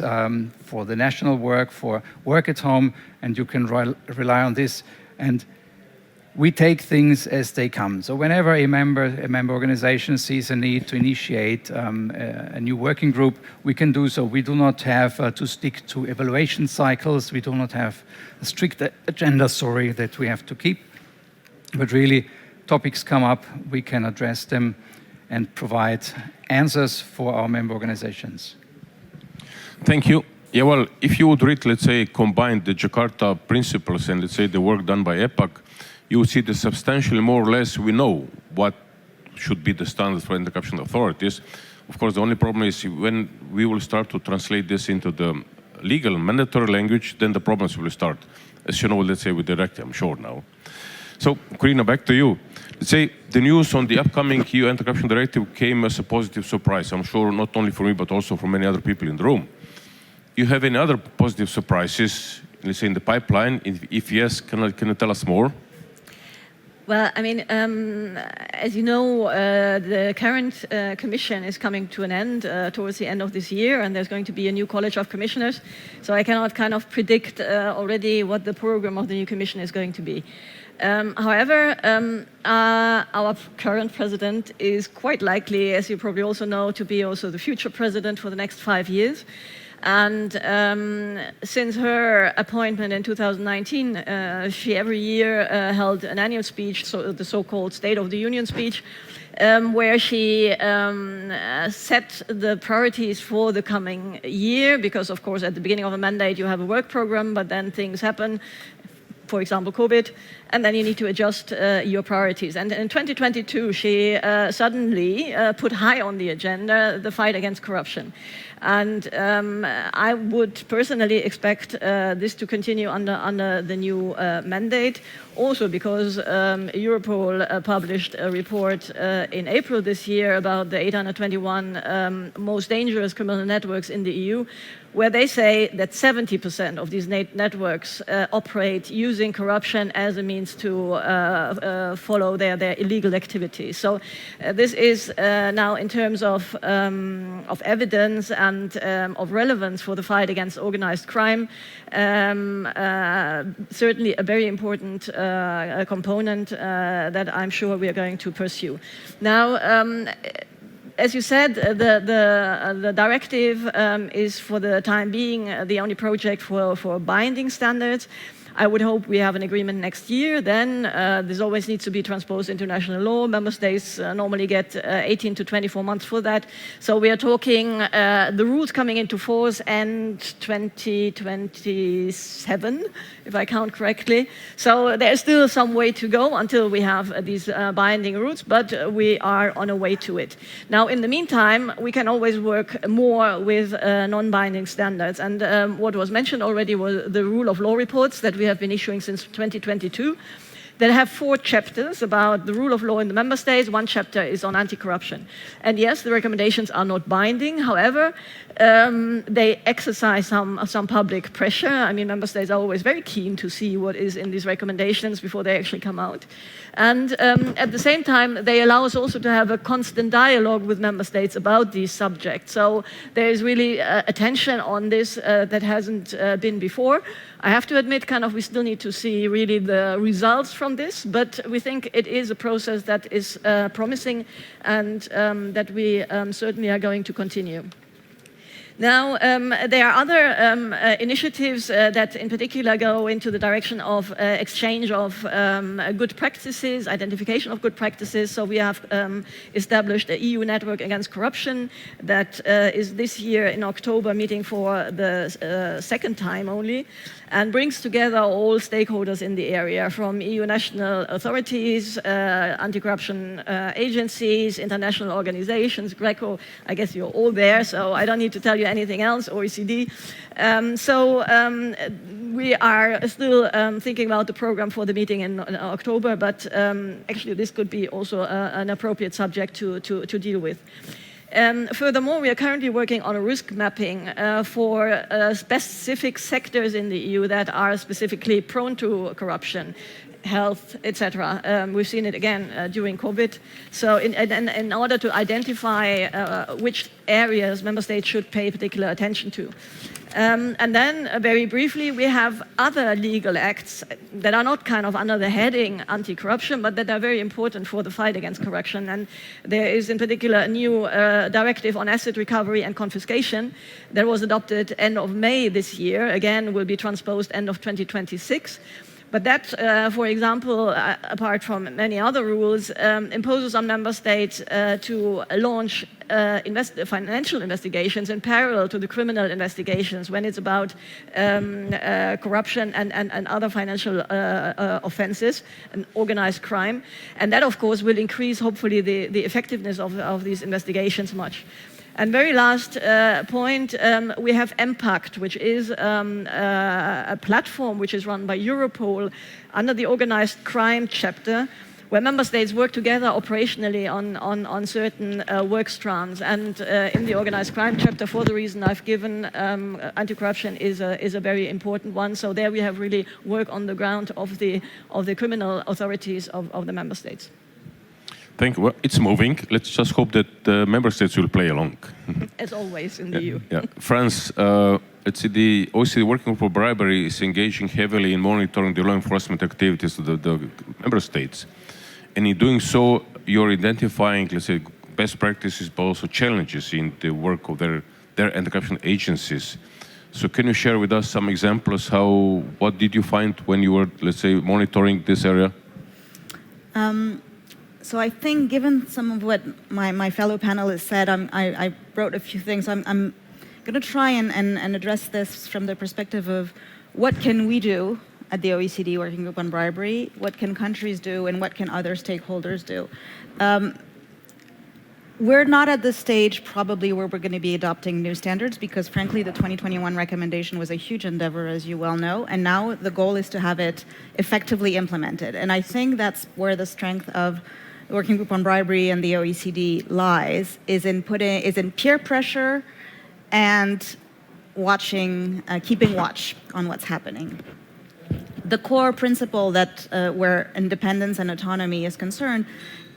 for the national work, for work at home, and you can rely on this. And we take things as they come. So whenever a member organization sees a need to initiate a new working group, we can do so. We do not have to stick to evaluation cycles. We do not have a strict agenda, that we have to keep. But really, topics come up, we can address them and provide answers for our member organizations. Thank you. Yeah, well, if you would read, let's say, combine the Jakarta principles and, let's say, the work done by EPAC, you would see that substantially more or less we know what should be the standards for anti-corruption authorities. Of course, the only problem is when we will start to translate this into the legal mandatory language, then the problems will start. As you know, let's say with the directive, I'm sure now. So, Corina, back to you. Let's say the news on the upcoming EU anti-corruption directive came as a positive surprise. I'm sure not only for me, but also for many other people in the room. You have any other positive surprises, let's say, in the pipeline? If yes, can you tell us more? Well, I mean, as you know, the current commission is coming to an end towards the end of this year, and there's going to be a new college of commissioners. So I cannot kind of predict already what the program of the new commission is going to be. However, our current president is quite likely, as you probably also know, to be also the future president for the next 5 years. And since her appointment in 2019, she every year held an annual speech, so the so-called State of the Union speech, where she set the priorities for the coming year, because of course at the beginning of a mandate you have a work program, but then things happen, for example COVID, and then you need to adjust your priorities. And in 2022 she suddenly put high on the agenda the fight against corruption. And I would personally expect this to continue under the new mandate, also because Europol published a report in April this year about the 821 most dangerous criminal networks in the EU, where they say that 70% of these networks operate using corruption as a means to follow their illegal activities. So this is now, in terms of evidence and of relevance for the fight against organized crime, certainly a very important component that I'm sure we are going to pursue. Now, as you said, the directive is for the time being the only project for binding standards. I would hope we have an agreement next year. Then this always needs to be transposed into national law. Member states normally get 18 to 24 months for that. So we are talking the rules coming into force end 2027, if I count correctly. So there's still some way to go until we have these binding rules, but we are on a way to it. Now, in the meantime, we can always work more with non-binding standards. And what was mentioned already was the rule of law reports that we have been issuing since 2022 that have 4 chapters about the rule of law in the member states. 1 chapter is on anti-corruption. And yes, the recommendations are not binding. However, they exercise some public pressure. I mean, member states are always very keen to see what is in these recommendations before they actually come out. And at the same time, they allow us also to have a constant dialogue with member states about these subjects. So there is really attention on this that hasn't been before. I have to admit, we still need to see really the results from this, but we think it is a process that is promising and that we certainly are going to continue. Now, there are other initiatives that in particular go into the direction of exchange of good practices, identification of good practices. So we have established an EU network against corruption that is this year in October meeting for the 2nd time only, and brings together all stakeholders in the area, from EU national authorities, anti-corruption agencies, international organizations, Greco. I guess you're all there, so I don't need to tell you anything else, OECD. We are still thinking about the program for the meeting in October, but actually this could be also an appropriate subject to deal with. Furthermore, we are currently working on a risk mapping for specific sectors in the EU that are specifically prone to corruption, health, etc. We've seen it again during COVID. So in order to identify which areas member states should pay particular attention to. And then, very briefly, we have other legal acts that are not under the heading anti-corruption, but that are very important for the fight against corruption. And there is, in particular, a new directive on asset recovery and confiscation that was adopted end of May this year. Again, will be transposed end of 2026. But that, for example, apart from many other rules, imposes on member states to launch financial investigations in parallel to the criminal investigations when it's about corruption and other financial offenses and organized crime. And that, of course, will increase, hopefully, the effectiveness of these investigations much. And very last point, we have EPAC, which is a platform which is run by Europol under the organized crime chapter, where member states work together operationally on certain work strands. And in the organized crime chapter, for the reason I've given, anti-corruption is a very important one. So there we have really work on the ground of the criminal authorities of the member states. Thank you. Well, it's moving. Let's just hope that the member states will play along. As always in the EU. Yeah. France, let's see, the OECD Working Group for Bribery is engaging heavily in monitoring the law enforcement activities of the member states. And in doing so, you're identifying, let's say, best practices, but also challenges in the work of their anti-corruption agencies. So can you share with us some examples? What did you find when you were, let's say, monitoring this area? So I think, given some of what my fellow panelists said, I wrote a few things. I'm going to try and address this from the perspective of what can we do at the OECD Working Group on Bribery, what can countries do, and what can other stakeholders do. We're not at the stage probably where we're going to be adopting new standards because, frankly, the 2021 recommendation was a huge endeavor, as you well know, and now the goal is to have it effectively implemented. And I think that's where the strength of the Working Group on Bribery and the OECD lies, is in peer pressure and keeping watch on what's happening. The core principle that where independence and autonomy is concerned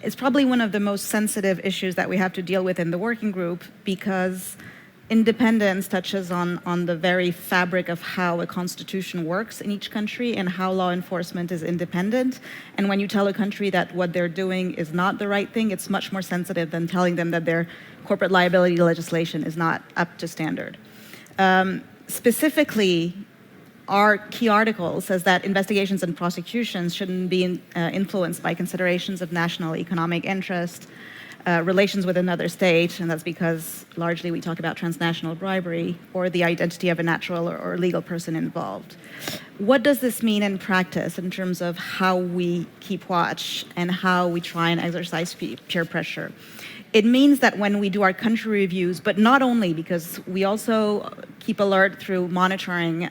is probably one of the most sensitive issues that we have to deal with in the working group, because independence touches on the very fabric of how a constitution works in each country and how law enforcement is independent. And when you tell a country that what they're doing is not the right thing, it's much more sensitive than telling them that their corporate liability legislation is not up to standard. Specifically, our key article says that investigations and prosecutions shouldn't be influenced by considerations of national economic interest, relations with another state, and that's because largely we talk about transnational bribery, or the identity of a natural or legal person involved. What does this mean in practice in terms of how we keep watch and how we try and exercise peer pressure? It means that when we do our country reviews, but not only, because we also keep alert through monitoring,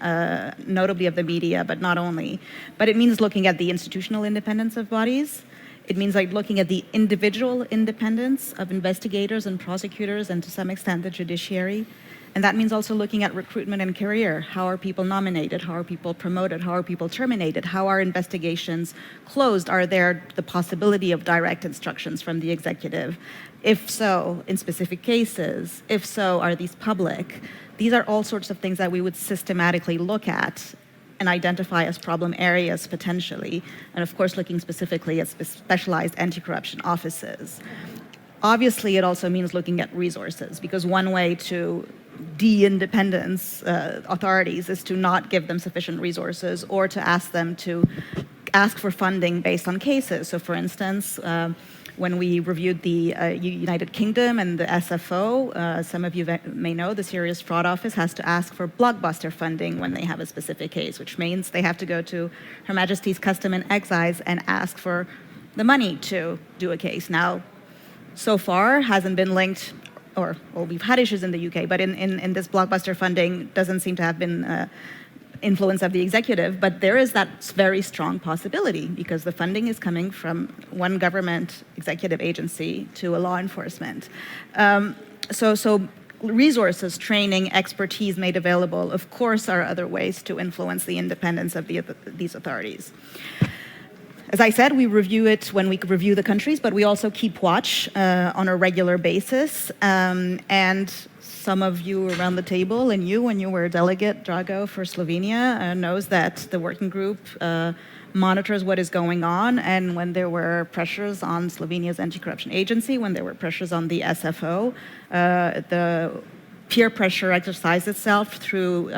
notably of the media, but not only, but it means looking at the institutional independence of bodies. It means like looking at the individual independence of investigators and prosecutors, and to some extent the judiciary. And that means also looking at recruitment and career. How are people nominated? How are people promoted? How are people terminated? How are investigations closed? Are there the possibility of direct instructions from the executive? If so, in specific cases, if so, are these public? These are all sorts of things that we would systematically look at and identify as problem areas potentially, and of course looking specifically at specialized anti-corruption offices. Obviously, it also means looking at resources, because one way to de-independence authorities is to not give them sufficient resources, or to ask them to ask for funding based on cases. So for instance, when we reviewed the United Kingdom and the SFO, some of you may know the Serious Fraud Office has to ask for blockbuster funding when they have a specific case, which means they have to go to Her Majesty's Custom and Excise and ask for the money to do a case. Now, so far hasn't been linked, well, we've had issues in the UK, but in this blockbuster funding doesn't seem to have been influence of the executive, but there is that very strong possibility, because the funding is coming from one government executive agency to a law enforcement. So resources, training, expertise made available, of course, are other ways to influence the independence of these authorities. As I said, we review it when we review the countries, but we also keep watch on a regular basis. And some of you around the table, and you, when you were a delegate, Drago, for Slovenia, knows that the working group monitors what is going on. And when there were pressures on Slovenia's anti-corruption agency, when there were pressures on the SFO, the peer pressure exercised itself through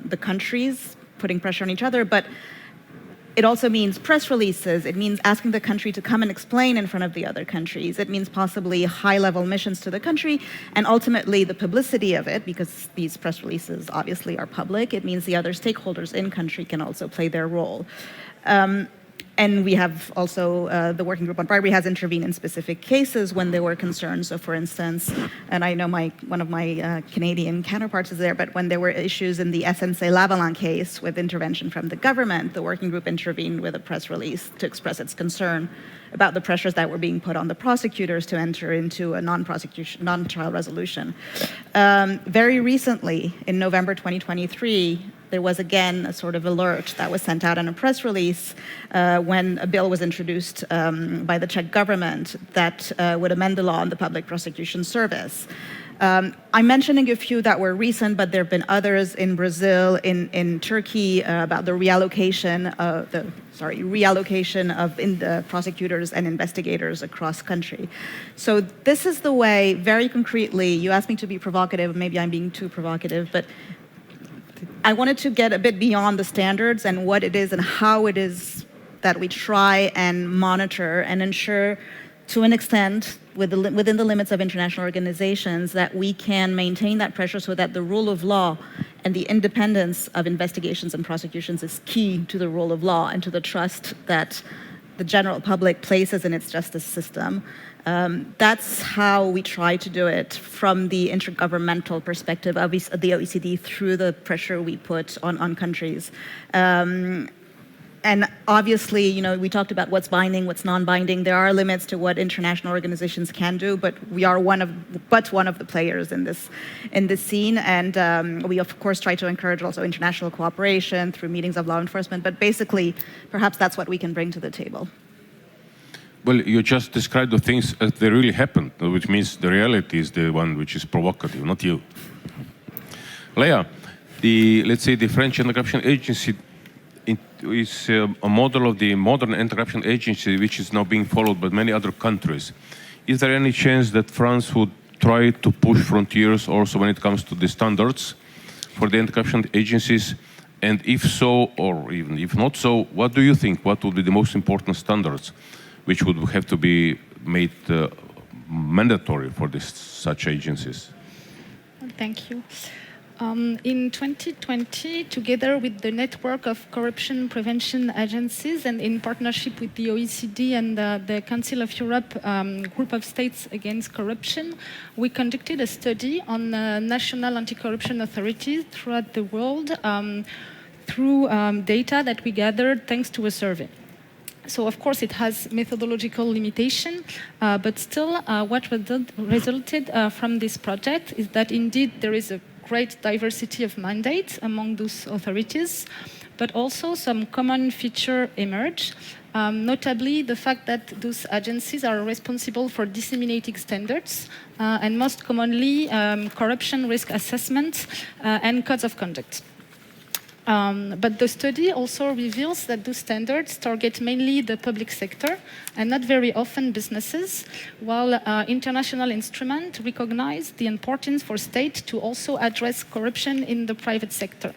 the countries, putting pressure on each other. But it also means press releases. It means asking the country to come and explain in front of the other countries. It means possibly high-level missions to the country, and ultimately the publicity of it, because these press releases obviously are public. It means the other stakeholders in country can also play their role. And we have also, the working group on bribery has intervened in specific cases when there were concerns. So for instance, and I know one of my Canadian counterparts is there, but when there were issues in the SNC-Lavalin case with intervention from the government, the working group intervened with a press release to express its concern about the pressures that were being put on the prosecutors to enter into a non-trial resolution. Very recently, in November 2023, there was again a sort of alert that was sent out in a press release when a bill was introduced by the Czech government that would amend the law on the public prosecution service. I'm mentioning a few that were recent, but there have been others in Brazil, in Turkey, about the reallocation of the prosecutors and investigators across country. So this is the way, very concretely, you asked me to be provocative, maybe I'm being too provocative, but I wanted to get a bit beyond the standards and what it is and how it is that we try and monitor and ensure, to an extent, within the limits of international organizations, that we can maintain that pressure so that the rule of law and the independence of investigations and prosecutions is key to the rule of law and to the trust that the general public places in its justice system. That's how we try to do it from the intergovernmental perspective of the OECD through the pressure we put on countries. And obviously, you know, we talked about what's binding, what's non-binding. There are limits to what international organizations can do, but we are one of the players in this scene. And we of course try to encourage also international cooperation through meetings of law enforcement. But basically, perhaps that's what we can bring to the table. Well, you just described the things as they really happened, which means the reality is the one which is provocative, not you. Leah, let's say the French Anti-Corruption Agency is a model of the modern anti-corruption agency, which is now being followed by many other countries. Is there any chance that France would try to push frontiers also when it comes to the standards for the anti-corruption agencies? And if so, or even if not so, what do you think? What would be the most important standards which would have to be made mandatory for such agencies? Thank you. In 2020, together with the network of corruption prevention agencies and in partnership with the OECD and the Council of Europe group of states against corruption, we conducted a study on national anti-corruption authorities throughout the world through data that we gathered thanks to a survey. So, of course, it has methodological limitation, but still what resulted from this project is that indeed there is a great diversity of mandates among those authorities, but also some common feature emerge, notably the fact that those agencies are responsible for disseminating standards and most commonly corruption risk assessment and codes of conduct. But the study also reveals that those standards target mainly the public sector and not very often businesses, while international instruments recognize the importance for state to also address corruption in the private sector.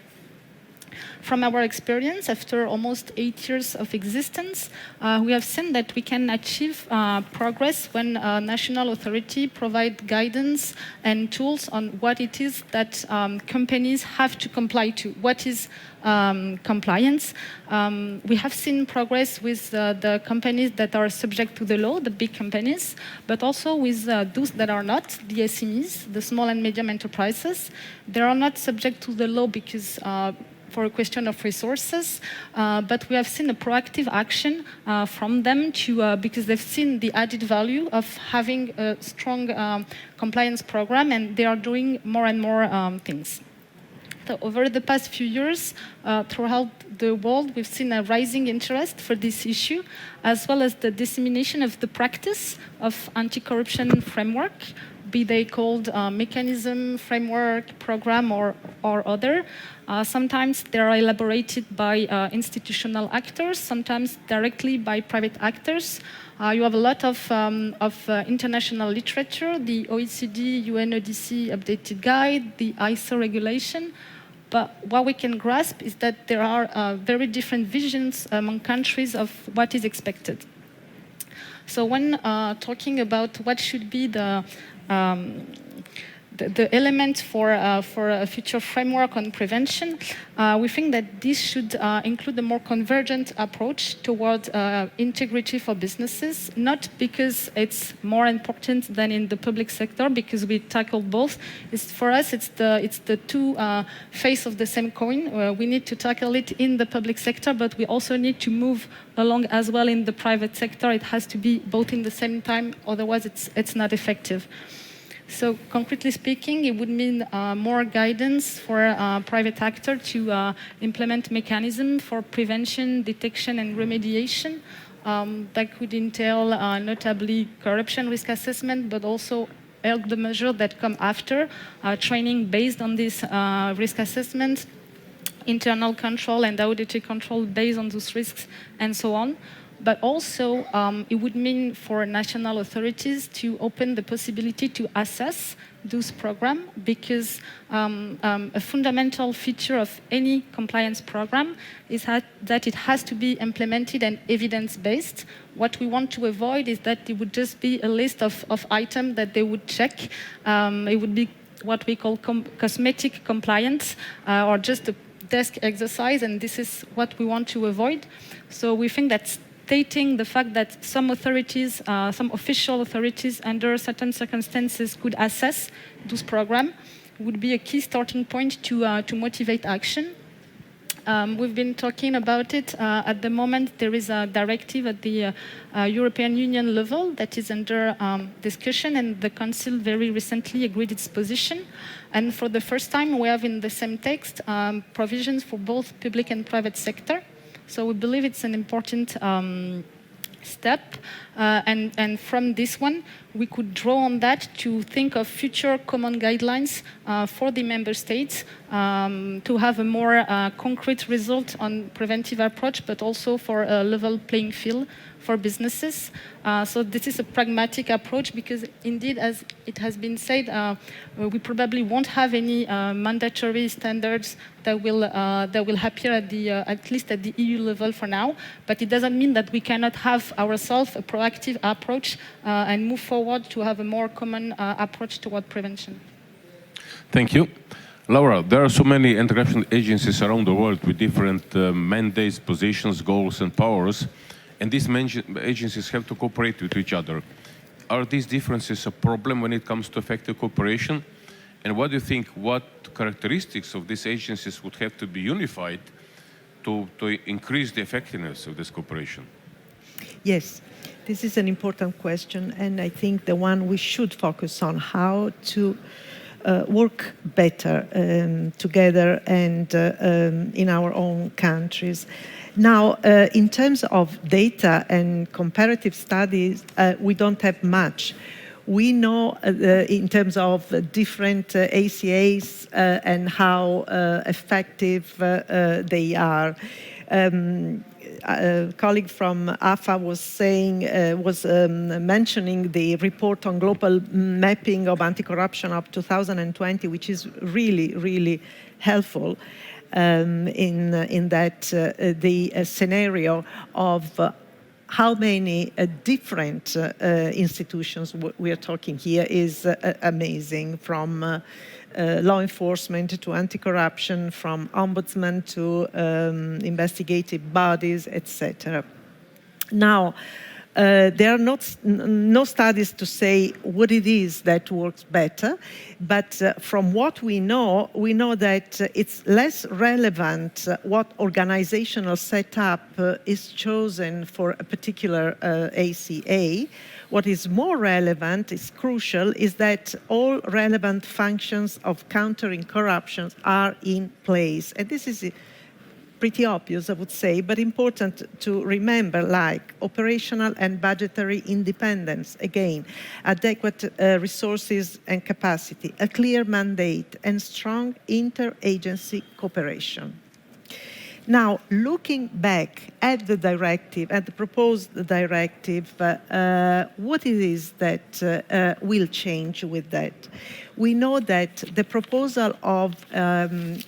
From our experience, after almost 8 years of existence, we have seen that we can achieve progress when a national authority provides guidance and tools on what it is that companies have to comply to. What is compliance? We have seen progress with the companies that are subject to the law, the big companies, but also with those that are not, the SMEs, the small and medium enterprises. They are not subject to the law because for a question of resources, but we have seen a proactive action from them because they've seen the added value of having a strong compliance program, and they are doing more and more things. So over the past few years, throughout the world, we've seen a rising interest for this issue, as well as the dissemination of the practice of anti-corruption framework, be they called mechanism, framework, program, or other. Sometimes they are elaborated by institutional actors, sometimes directly by private actors. You have a lot of international literature, the OECD UNODC updated guide, the ISO regulation. But what we can grasp is that there are very different visions among countries of what is expected. So when talking about what should be the the element for a future framework on prevention, we think that this should include a more convergent approach toward integrity for businesses, not because it's more important than in the public sector, because we tackle both. For us, it's the two faces of the same coin. We need to tackle it in the public sector, but we also need to move along as well in the private sector. It has to be both in the same time, otherwise it's not effective. So concretely speaking, it would mean more guidance for private actors to implement mechanisms for prevention, detection, and remediation. That could entail notably corruption risk assessment, but also all the measures that come after, training based on this risk assessment, internal control and auditory control based on those risks, and so on. But also, it would mean for national authorities to open the possibility to assess those programs, because a fundamental feature of any compliance program is that it has to be implemented and evidence-based. What we want to avoid is that it would just be a list of items that they would check. It would be what we call cosmetic compliance, or just a desk exercise, and this is what we want to avoid. So we think that stating the fact that some authorities, some official authorities under certain circumstances could assess those programs would be a key starting point to motivate action. We've been talking about it. At the moment, there is a directive at the European Union level that is under discussion, and the Council very recently agreed its position. And for the first time, we have in the same text provisions for both public and private sector. So we believe it's an important step, and from this one, we could draw on that to think of future common guidelines for the member states to have a more concrete result on preventive approach, but also for a level playing field for businesses. So this is a pragmatic approach, because indeed, as it has been said, we probably won't have any mandatory standards that will appear at least at the EU level for now. But it doesn't mean that we cannot have ourselves a proactive approach and move forward to have a more common approach toward prevention. Thank you. Laura, there are so many anti-corruption agencies around the world with different mandates, positions, goals, and powers. And these agencies have to cooperate with each other. Are these differences a problem when it comes to effective cooperation? And what do you think, what characteristics of these agencies would have to be unified to increase the effectiveness of this cooperation? Yes, this is an important question, and I think the one we should focus on, how to work better together and in our own countries. Now, in terms of data and comparative studies, we don't have much. We know in terms of different ACAs and how effective they are. A colleague from AFA was mentioning the report on global mapping of anti-corruption of 2020, which is really, really helpful in that the scenario of how many different institutions we are talking here is amazing, from law enforcement to anti-corruption, from ombudsman to investigative bodies, etc. Now, there are no studies to say what it is that works better, but from what we know that it's less relevant what organizational setup is chosen for a particular ACA. What is more relevant, is crucial, is that all relevant functions of countering corruption are in place. And this is pretty obvious, I would say, but important to remember, like operational and budgetary independence, again, adequate resources and capacity, a clear mandate, and strong interagency cooperation. Now, looking back at the directive, at the proposed directive, what it is that will change with that? We know that the proposal of an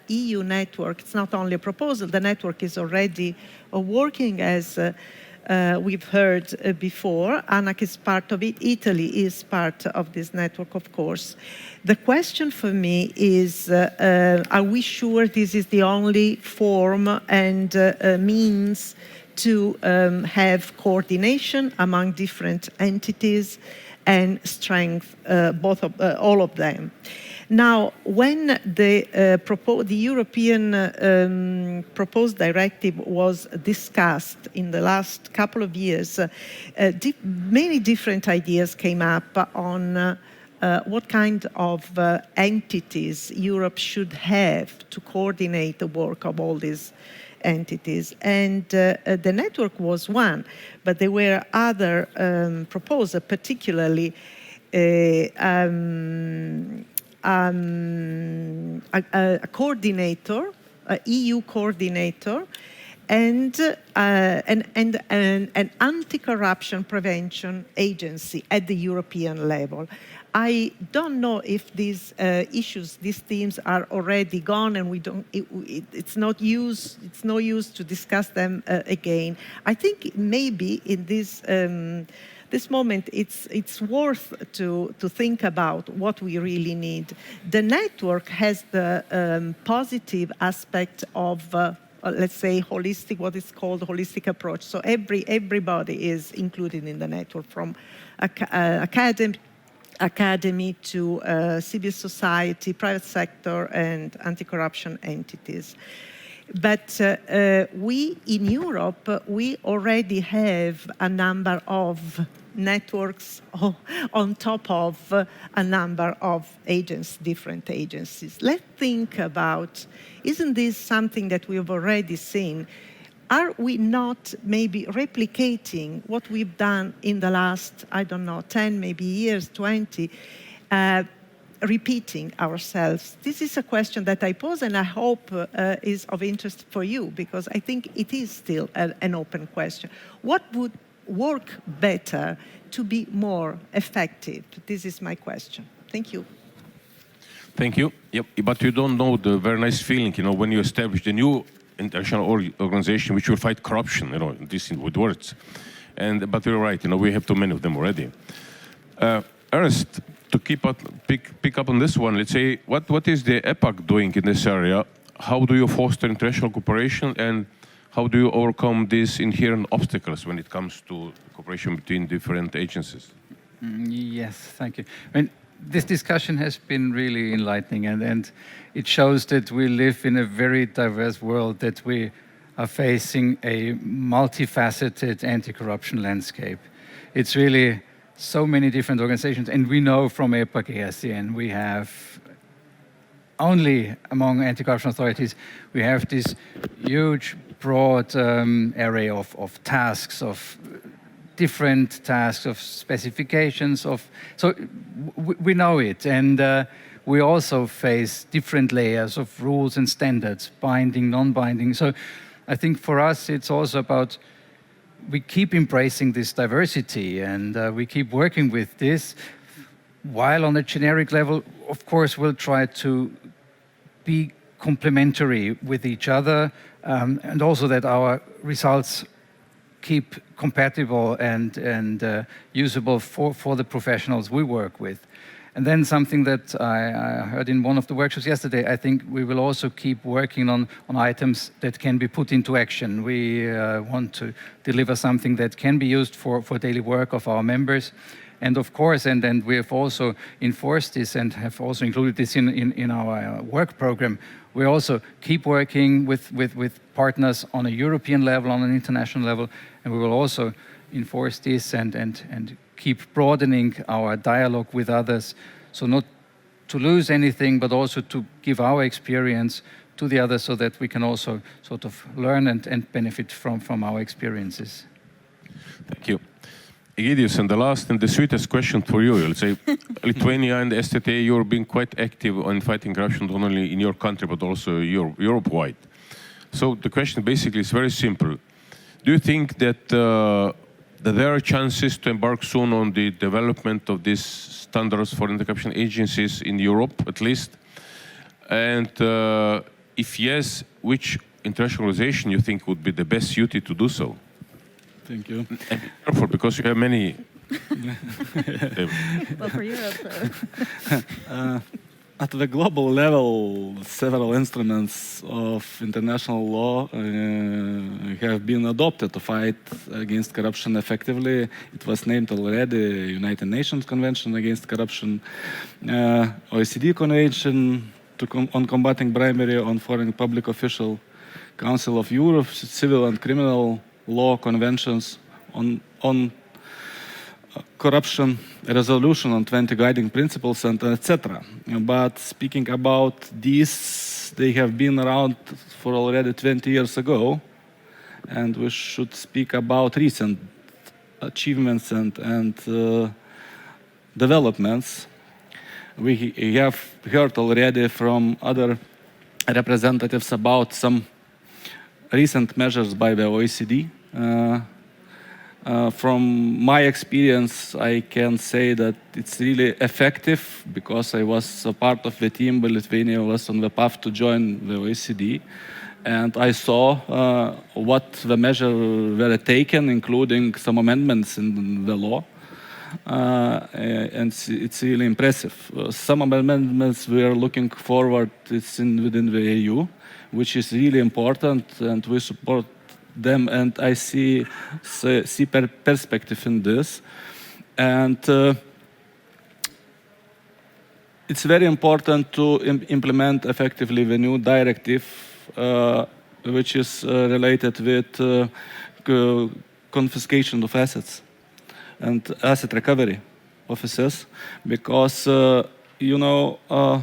EU network, it's not only a proposal, the network is already working as we've heard before. ANAC is part of it. Italy is part of this network, of course. The question for me is, are we sure this is the only form and means to have coordination among different entities and strength all of them? Now, when the European proposed directive was discussed in the last couple of years, many different ideas came up on what kind of entities Europe should have to coordinate the work of all these entities. And the network was one, but there were other proposals, particularly a coordinator, an EU coordinator, and an anti-corruption prevention agency at the European level. I don't know if these issues, these themes are already gone, and we don't. It's no use to discuss them again. I think maybe in this. This moment, it's worth to think about what we really need. The network has the positive aspect of, let's say, holistic, what is called holistic approach. So everybody is included in the network, from academy to civil society, private sector, and anti-corruption entities. But we, in Europe, we already have a number of networks on top of a number of different agencies. Let's think about, isn't this something that we have already seen? Are we not maybe replicating what we've done in the last, I don't know, 10 maybe years, 20, repeating ourselves? This is a question that I pose, and I hope is of interest for you, because I think it is still an open question. What would work better to be more effective? This is my question. Thank you. Thank you. Yep. But you don't know the very nice feeling, when you establish the new international organization which will fight corruption, this with words. But you're right, we have too many of them already. Ernst, to pick up on this one, let's say, what is the EPAC doing in this area? How do you foster international cooperation, and how do you overcome these inherent obstacles when it comes to cooperation between different agencies? Yes, thank you. This discussion has been really enlightening, and it shows that we live in a very diverse world, that we are facing a multifaceted anti-corruption landscape. It's really so many different organizations, and we know from EPAC EACN we have only among anti-corruption authorities, we have this huge, broad array of tasks, of different tasks, of specifications, so we know it, and we also face different layers of rules and standards, binding, non-binding. So I think for us it's also about, we keep embracing this diversity, and we keep working with this, while on a generic level, of course, we'll try to be complementary with each other, and also that our results keep compatible and usable for the professionals we work with. And then something that I heard in one of the workshops yesterday, I think we will also keep working on items that can be put into action. We want to deliver something that can be used for daily work of our members. And of course, and we have also enforced this and have also included this in our work program, we also keep working with partners on a European level, on an international level, and we will also enforce this and keep broadening our dialogue with others, so not to lose anything, but also to give our experience to the others, so that we can also sort of learn and benefit from our experiences. Thank you. Egidius, and the last and the sweetest question for you, let's say, Lithuania and STTA, you're being quite active on fighting corruption, not only in your country, but also Europe-wide. So the question basically is very simple. Do you think that there are chances to embark soon on the development of these standards for anti-corruption agencies in Europe, at least? And if yes, which international organization you think would be the best suited to do so? Thank you. And be careful because you have many. Well, for Europe. At the global level, several instruments of international law have been adopted to fight against corruption effectively. It was named already United Nations Convention Against Corruption, OECD Convention on Combating Bribery on Foreign Public Official, Council of Europe, Civil and Criminal Law Conventions on corruption, a resolution on 20 guiding principles, and etc. But speaking about these, they have been around for already 20 years ago, and we should speak about recent achievements and developments. We have heard already from other representatives about some recent measures by the OECD. From my experience, I can say that it's really effective because I was a part of the team when Lithuania was on the path to join the OECD. And I saw what the measures were taken, including some amendments in the law. And it's really impressive. Some amendments we are looking forward within the EU, which is really important, and we support them, and I see perspective in this. And it's very important to implement effectively the new directive, which is related with confiscation of assets and asset recovery offices, because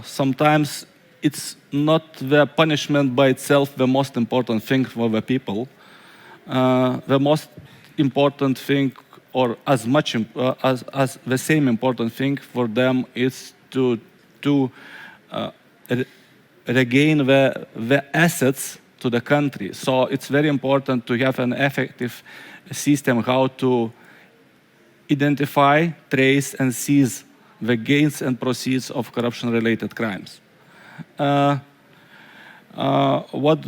sometimes it's not the punishment by itself the most important thing for the people. The most important thing, or as much as the same important thing for them, is to regain the assets to the country. So it's very important to have an effective system how to identify, trace, and seize the gains and proceeds of corruption-related crimes. What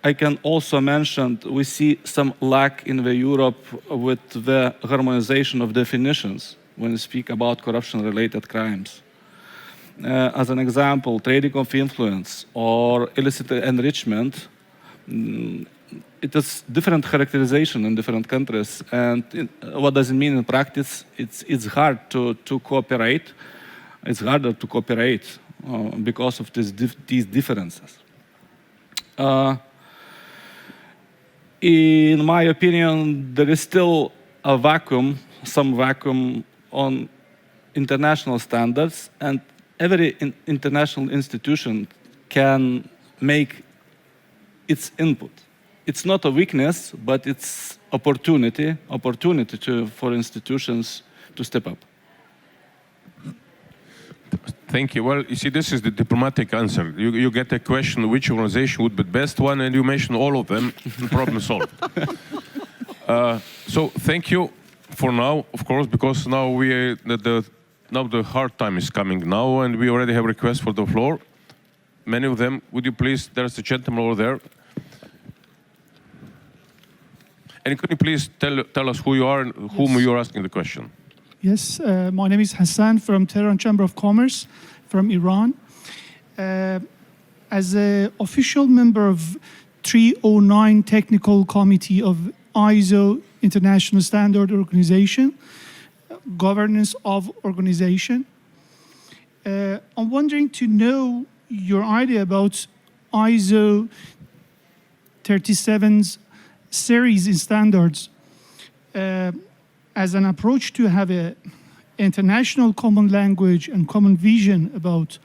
I can also mention, we see some lack in the Europe with the harmonization of definitions when we speak about corruption-related crimes. As an example, trading of influence or illicit enrichment, it is different characterization in different countries. And what does it mean in practice? It's hard to cooperate. It's harder to cooperate because of these differences. In my opinion, there is still a some vacuum on international standards, and every international institution can make its input. It's not a weakness, but it's opportunity for institutions to step up. Thank you. Well, you see, this is the diplomatic answer. You get a question, which organization would be the best one, and you mention all of them, problem solved. So thank you for now, of course, because now the hard time is coming now, and we already have requests for the floor. Many of them, would you please, there's a gentleman over there. And could you please tell us who you are and whom you are asking the question? Yes, my name is Hassan from Tehran Chamber of Commerce from Iran. As an official member of 309 Technical Committee of ISO International Standard Organization, Governance of Organization, I'm wondering to know your idea about ISO 37's series in standards as an approach to have an international common language and common vision about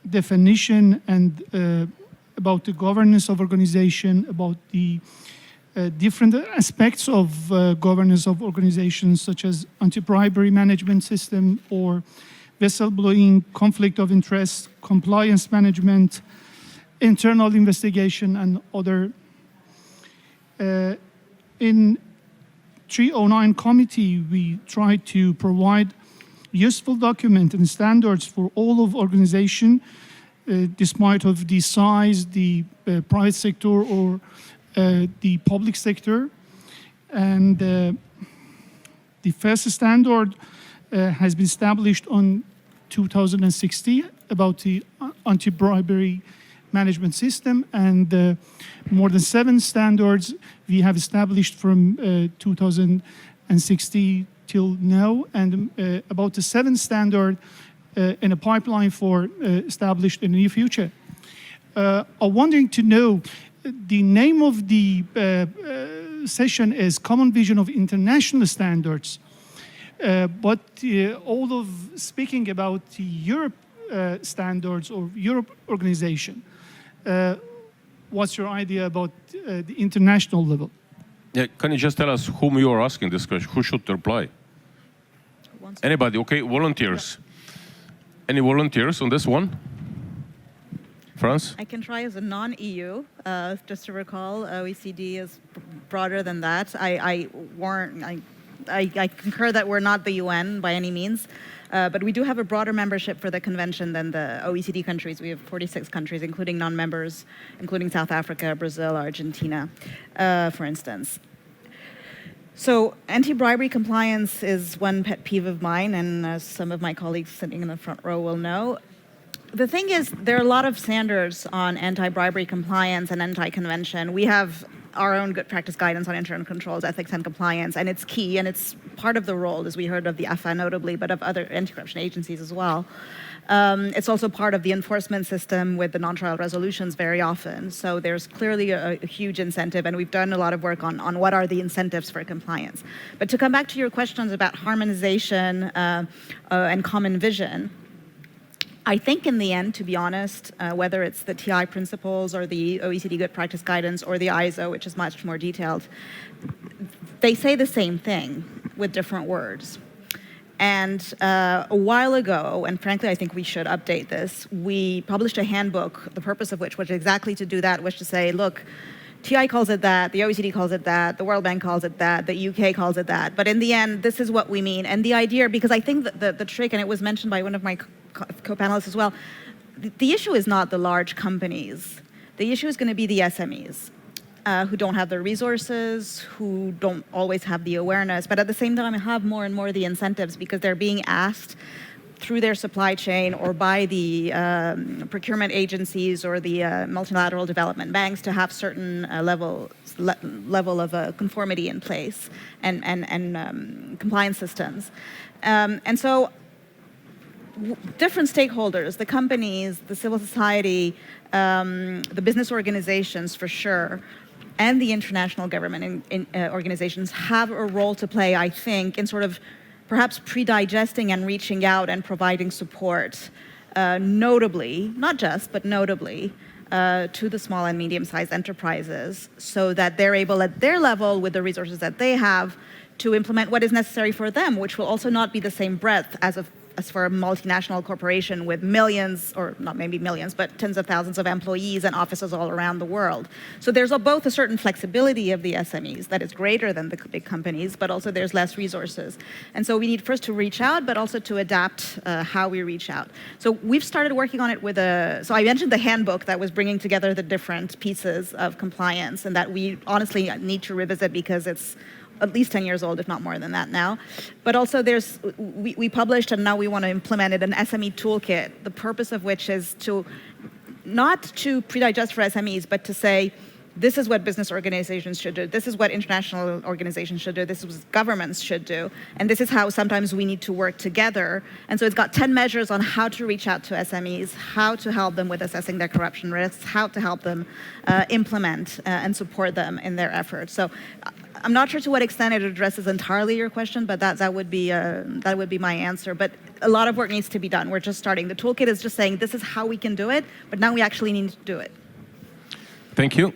definition and about the governance of organization, about the different aspects of governance of organizations, such as anti-bribery management system or whistleblowing, conflict of interest, compliance management, internal investigation, and other. In 309 committee, we try to provide useful document and standards for all of organization, despite of the size, the private sector or the public sector. And the first standard has been established on 2016 about the anti-bribery management system, and more than 7 standards we have established from 2016 till now, and about the 7th standard in a pipeline for established in the near future. I'm wondering to know, the name of the session is Common Vision of International Standards, but all of speaking about the Europe standards or Europe organization, what's your idea about the international level? Yeah, can you just tell us whom you are asking this question? Who should reply? Anybody? Okay, volunteers. Any volunteers on this one? France? I can try as a non-EU, just to recall, OECD is broader than that. I concur that we're not the UN by any means, but we do have a broader membership for the convention than the OECD countries. We have 46 countries, including non-members, including South Africa, Brazil, Argentina, for instance. So anti-bribery compliance is one pet peeve of mine, and as some of my colleagues sitting in the front row will know. The thing is, there are a lot of standards on anti-bribery compliance and anti-convention. We have our own good practice guidance on internal controls, ethics, and compliance, and it's key, and it's part of the role, as we heard of the AFA notably, but of other anti-corruption agencies as well. It's also part of the enforcement system with the non-trial resolutions very often. So there's clearly a huge incentive, and we've done a lot of work on what are the incentives for compliance. But to come back to your questions about harmonization and common vision, I think in the end, to be honest, whether it's the TI principles or the OECD good practice guidance or the ISO, which is much more detailed, they say the same thing with different words. And a while ago, and frankly I think we should update this, we published a handbook, the purpose of which was exactly to do that, was to say, look, TI calls it that, the OECD calls it that, the World Bank calls it that, the UK calls it that, but in the end, this is what we mean. And the idea, because I think that the trick, and it was mentioned by one of my co-panelists as well, the issue is not the large companies. The issue is going to be the SMEs. Who don't have the resources, who don't always have the awareness, but at the same time have more and more the incentives because they're being asked through their supply chain or by the procurement agencies or the multilateral development banks to have certain level of conformity in place and compliance systems. And so different stakeholders, the companies, the civil society, the business organizations for sure, and the international government organizations have a role to play, I think, in sort of perhaps pre-digesting and reaching out and providing support, notably, not just, but notably, to the small and medium-sized enterprises so that they're able at their level with the resources that they have to implement what is necessary for them, which will also not be the same breadth as for a multinational corporation with millions, or not maybe millions, but tens of thousands of employees and offices all around the world. So there's both a certain flexibility of the SMEs that is greater than the big companies, but also there's less resources. And so we need first to reach out, but also to adapt how we reach out. So we've started working on it with so I mentioned the handbook that was bringing together the different pieces of compliance, and that we honestly need to revisit because it's at least 10 years old, if not more than that now. But also we published, and now we want to implement it, an SME toolkit, the purpose of which is not to pre-digest for SMEs, but to say, this is what business organizations should do, this is what international organizations should do, this is what governments should do, and this is how sometimes we need to work together. And so it's got 10 measures on how to reach out to SMEs, how to help them with assessing their corruption risks, how to help them implement and support them in their efforts. So I'm not sure to what extent it addresses entirely your question, but that would be my answer. But a lot of work needs to be done. We're just starting. The toolkit is just saying this is how we can do it, but now we actually need to do it. Thank you.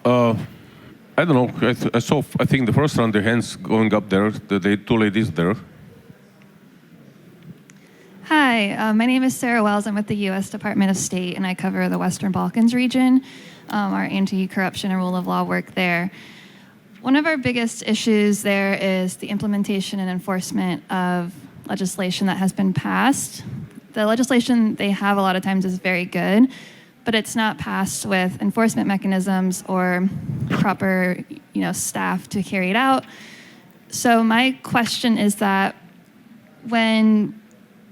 I don't know. I think the first round, the hands going up there. The two ladies there. Hi, my name is Sarah Wells. I'm with the U.S. Department of State, and I cover the Western Balkans region, our anti-corruption and rule of law work there. One of our biggest issues there is the implementation and enforcement of legislation that has been passed. The legislation they have a lot of times is very good, but it's not passed with enforcement mechanisms or proper, staff to carry it out. So my question is that when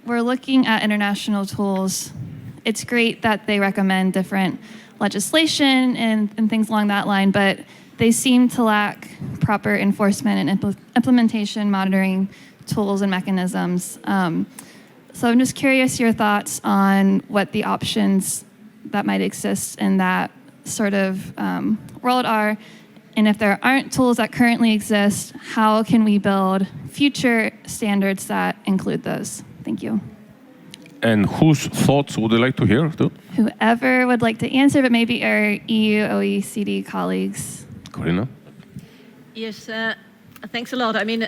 we're looking at international tools, it's great that they recommend different legislation and things along that line, but they seem to lack proper enforcement and implementation monitoring tools and mechanisms. So I'm just curious your thoughts on what the options that might exist in that sort of world are, and if there aren't tools that currently exist, how can we build future standards that include those? Thank you. And whose thoughts would you like to hear, too? Whoever would like to answer, but maybe our EU, OECD colleagues. Corina? Yes, thanks a lot. I mean,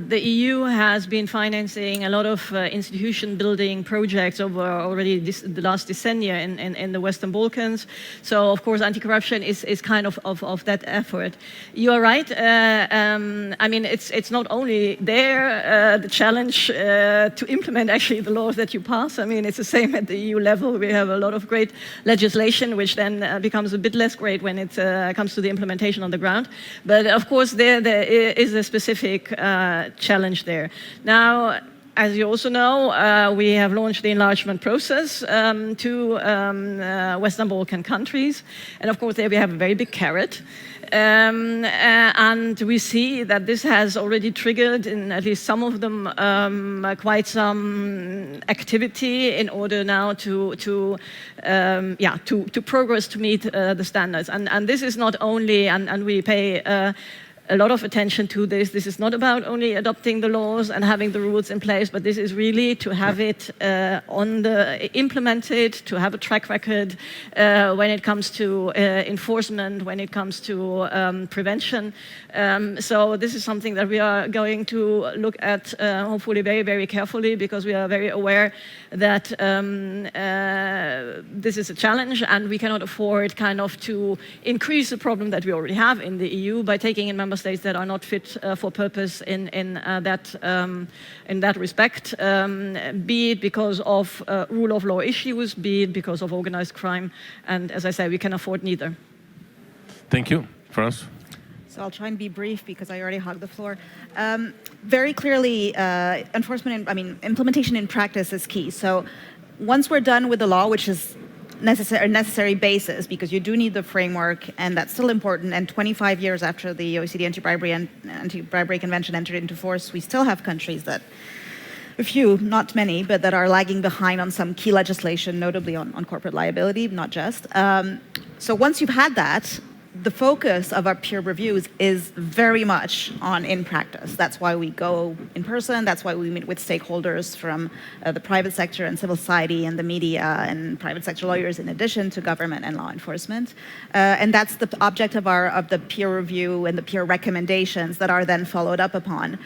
the EU has been financing a lot of institution building projects over already the last decennia in the Western Balkans. So, of course, anti-corruption is kind of that effort. You are right. I mean, it's not only there, the challenge to implement actually the laws that you pass. I mean, it's the same at the EU level. We have a lot of great legislation, which then becomes a bit less great when it comes to the implementation on the ground. But, of course, there is a specific challenge there. Now, as you also know, we have launched the enlargement process to Western Balkan countries. And of course, there we have a very big carrot. And we see that this has already triggered in at least some of them quite some activity in order now to progress to meet the standards. And this is not only, and we pay a lot of attention to this. This is not about only adopting the laws and having the rules in place, but this is really to have it implemented, to have a track record when it comes to enforcement, when it comes to prevention. So this is something that we are going to look at hopefully very, very carefully, because we are very aware that this is a challenge, and we cannot afford kind of to increase the problem that we already have in the EU by taking in member states that are not fit for purpose in that respect, be it because of rule of law issues, be it because of organized crime, and as I say, we can afford neither. Thank you. France? So I'll try and be brief because I already hogged the floor. Very clearly, implementation in practice is key. So once we're done with the law, which is necessary basis, because you do need the framework, and that's still important. And 25 years after the OECD Anti-Bribery Convention entered into force, we still have countries that, a few, not many, but that are lagging behind on some key legislation, notably on corporate liability, not just. So once you've had that, the focus of our peer reviews is very much on in practice. That's why we go in person. That's why we meet with stakeholders from the private sector and civil society and the media and private sector lawyers, in addition to government and law enforcement. And that's the object of the peer review and the peer recommendations that are then followed up upon.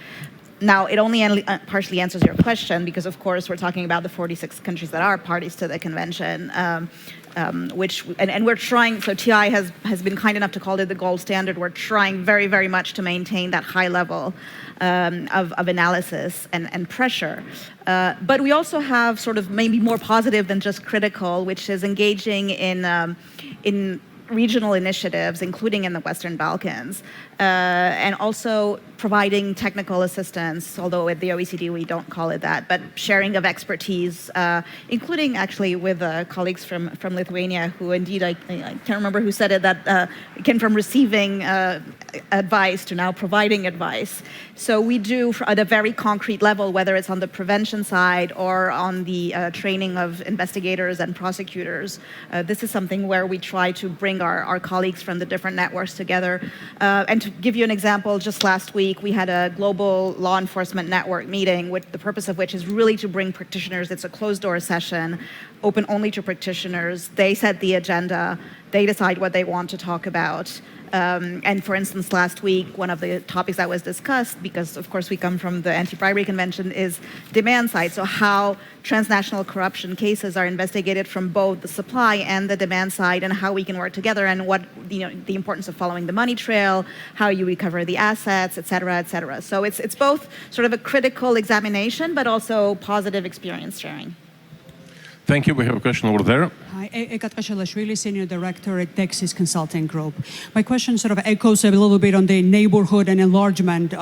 Now, it only partially answers your question, because, of course, we're talking about the 46 countries that are parties to the convention, and we're trying, so TI has been kind enough to call it the gold standard. We're trying very, very much to maintain that high level of analysis and pressure. But we also have sort of maybe more positive than just critical, which is engaging in regional initiatives, including in the Western Balkans, and also providing technical assistance, although at the OECD we don't call it that, but sharing of expertise, including actually with colleagues from Lithuania, who indeed, I can't remember who said it, that came from receiving advice to now providing advice. So we do, at a very concrete level, whether it's on the prevention side or on the training of investigators and prosecutors, this is something where we try to bring our colleagues from the different networks together. And to give you an example, just last week we had a global law enforcement network meeting, with the purpose of which is really to bring practitioners. It's a closed-door session, open only to practitioners. They set the agenda. They decide what they want to talk about. And for instance, last week, one of the topics that was discussed, because of course we come from the Anti-Bribery Convention, is demand side. So how transnational corruption cases are investigated from both the supply and the demand side, and how we can work together, and what, the importance of following the money trail, how you recover the assets, et cetera, et cetera. So it's both sort of a critical examination, but also positive experience sharing. Thank you. We have a question over there. Hi, Ekat Kashalashvili, Senior Director at Dexis Consulting Group. My question sort of echoes a little bit on the neighborhood and enlargement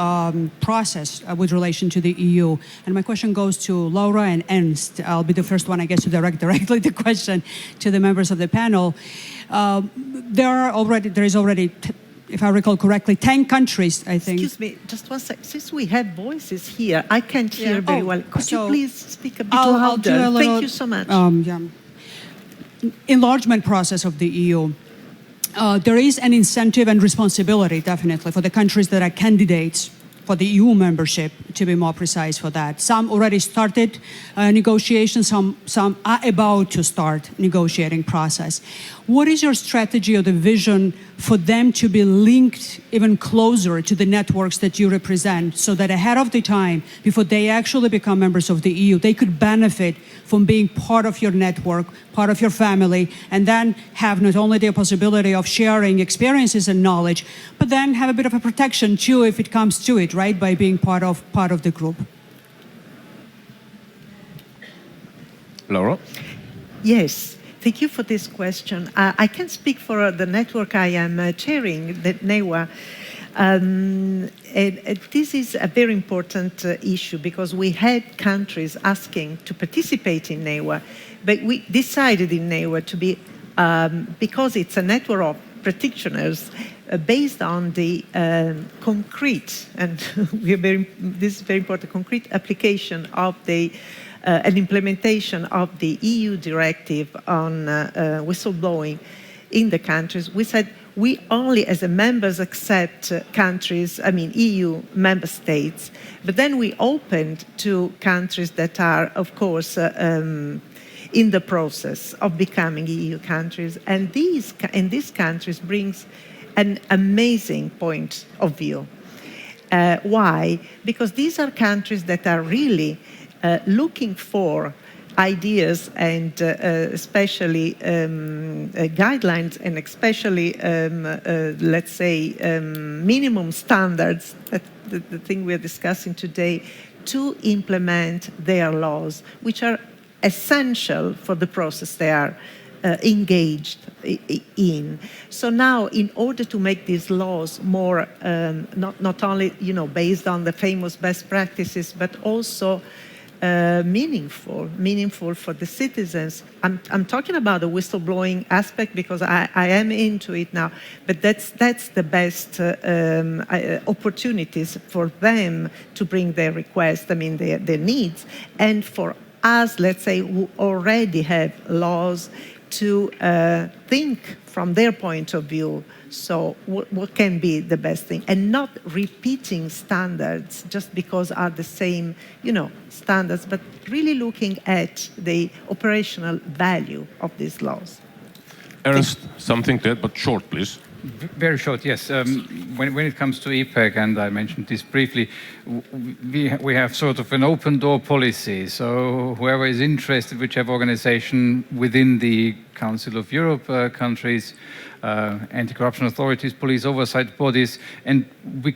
process with relation to the EU. And my question goes to Laura and Ernst. I'll be the first one, I guess, to direct directly the question to the members of the panel. There is already, if I recall correctly, 10 countries, I think. Excuse me, just one sec. Since we have voices here, I can't hear very well. Could you please speak a bit louder? Thank you so much. Enlargement process of the EU. There is an incentive and responsibility, definitely, for the countries that are candidates for the EU membership, to be more precise for that. Some already started negotiations, some are about to start negotiating process. What is your strategy or the vision for them to be linked even closer to the networks that you represent, so that ahead of the time, before they actually become members of the EU, they could benefit from being part of your network, part of your family, and then have not only the possibility of sharing experiences and knowledge, but then have a bit of a protection too if it comes to it, right, by being part of the group? Laura? Yes. Thank you for this question. I can speak for the network I am chairing, the NEWA. This is a very important issue because we had countries asking to participate in NEWA, but we decided in NEWA to be, because it's a network of practitioners based on the concrete, and this is very important, concrete application of the an implementation of the EU directive on whistleblowing in the countries. We said we only, as a members, accept countries, EU member states, but then we opened to countries that are, of course, in the process of becoming EU countries. And these countries brings an amazing point of view. Why? Because these are countries that are really looking for ideas and especially guidelines and especially, let's say, minimum standards, that the thing we're discussing today, to implement their laws, which are essential for the process they are engaged in. So now, in order to make these laws more, not only based on the famous best practices, but also meaningful for the citizens. I'm talking about the whistleblowing aspect because I am into it now, but that's the best opportunities for them to bring their requests, their needs, and for us, let's say, who already have laws, to think from their point of view. So what can be the best thing, and not repeating standards just because are the same, standards, but really looking at the operational value of these laws. Ernst, something to add, but short, please. Very short, yes. When it comes to EPAC, and I mentioned this briefly, we have sort of an open door policy. So whoever is interested, whichever organization within the Council of Europe countries, anti-corruption authorities, police oversight bodies, and we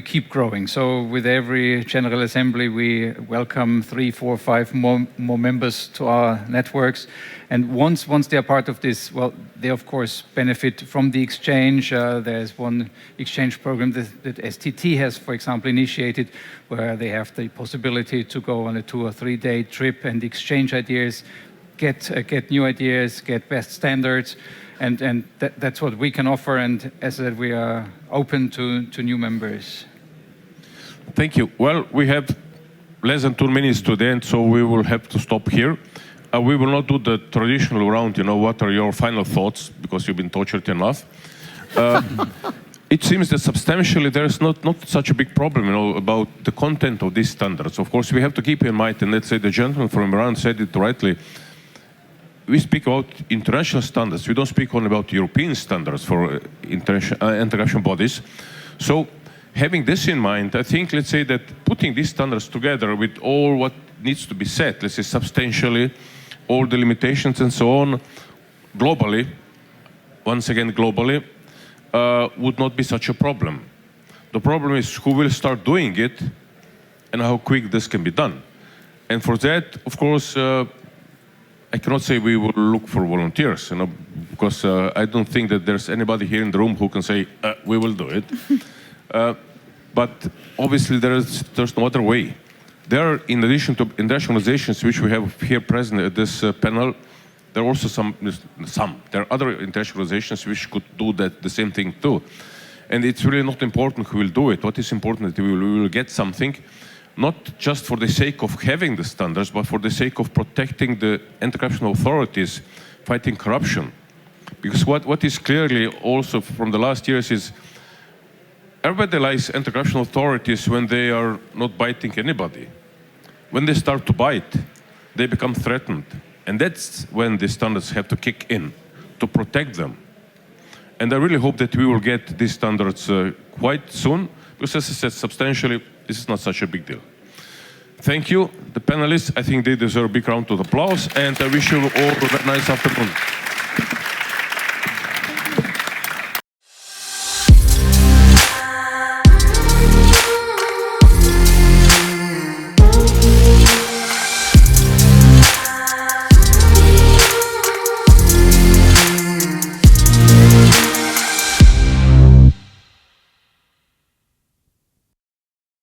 keep growing. So with every General Assembly, we welcome 3, 4, 5 more members to our networks. And once they are part of this, well, they of course benefit from the exchange. There's one exchange program that STT has, for example, initiated, where they have the possibility to go on a 2 or 3 day trip and exchange ideas, get new ideas, get best standards, and that's what we can offer. And as I said, we are open to new members. Thank you. Well, we have less than 2 minutes to the end, so we will have to stop here. We will not do the traditional round, what are your final thoughts, because you've been tortured enough. It seems that substantially there's not such a big problem, about the content of these standards. Of course, we have to keep in mind, and let's say the gentleman from Iran said it rightly, we speak about international standards. We don't speak only about European standards for international bodies. So having this in mind, I think, let's say that putting these standards together with all what needs to be said, let's say substantially, all the limitations and so on, globally, once again globally, would not be such a problem. The problem is who will start doing it and how quick this can be done. And for that, of course, I cannot say we will look for volunteers, because I don't think that there's anybody here in the room who can say, we will do it. But obviously there's no other way. There are, in addition to international organizations which we have here present at this panel, there are also there are other international organizations which could do the same thing too. And it's really not important who will do it. What is important is that we will get something, not just for the sake of having the standards, but for the sake of protecting the anti-corruption authorities fighting corruption. Because what is clearly also from the last years is everybody likes anti-corruption authorities when they are not biting anybody. When they start to bite, they become threatened. And that's when the standards have to kick in to protect them. And I really hope that we will get these standards quite soon, because as I said, substantially, this is not such a big deal. Thank you, the panelists. I think they deserve a big round of applause, and I wish you all a very nice afternoon.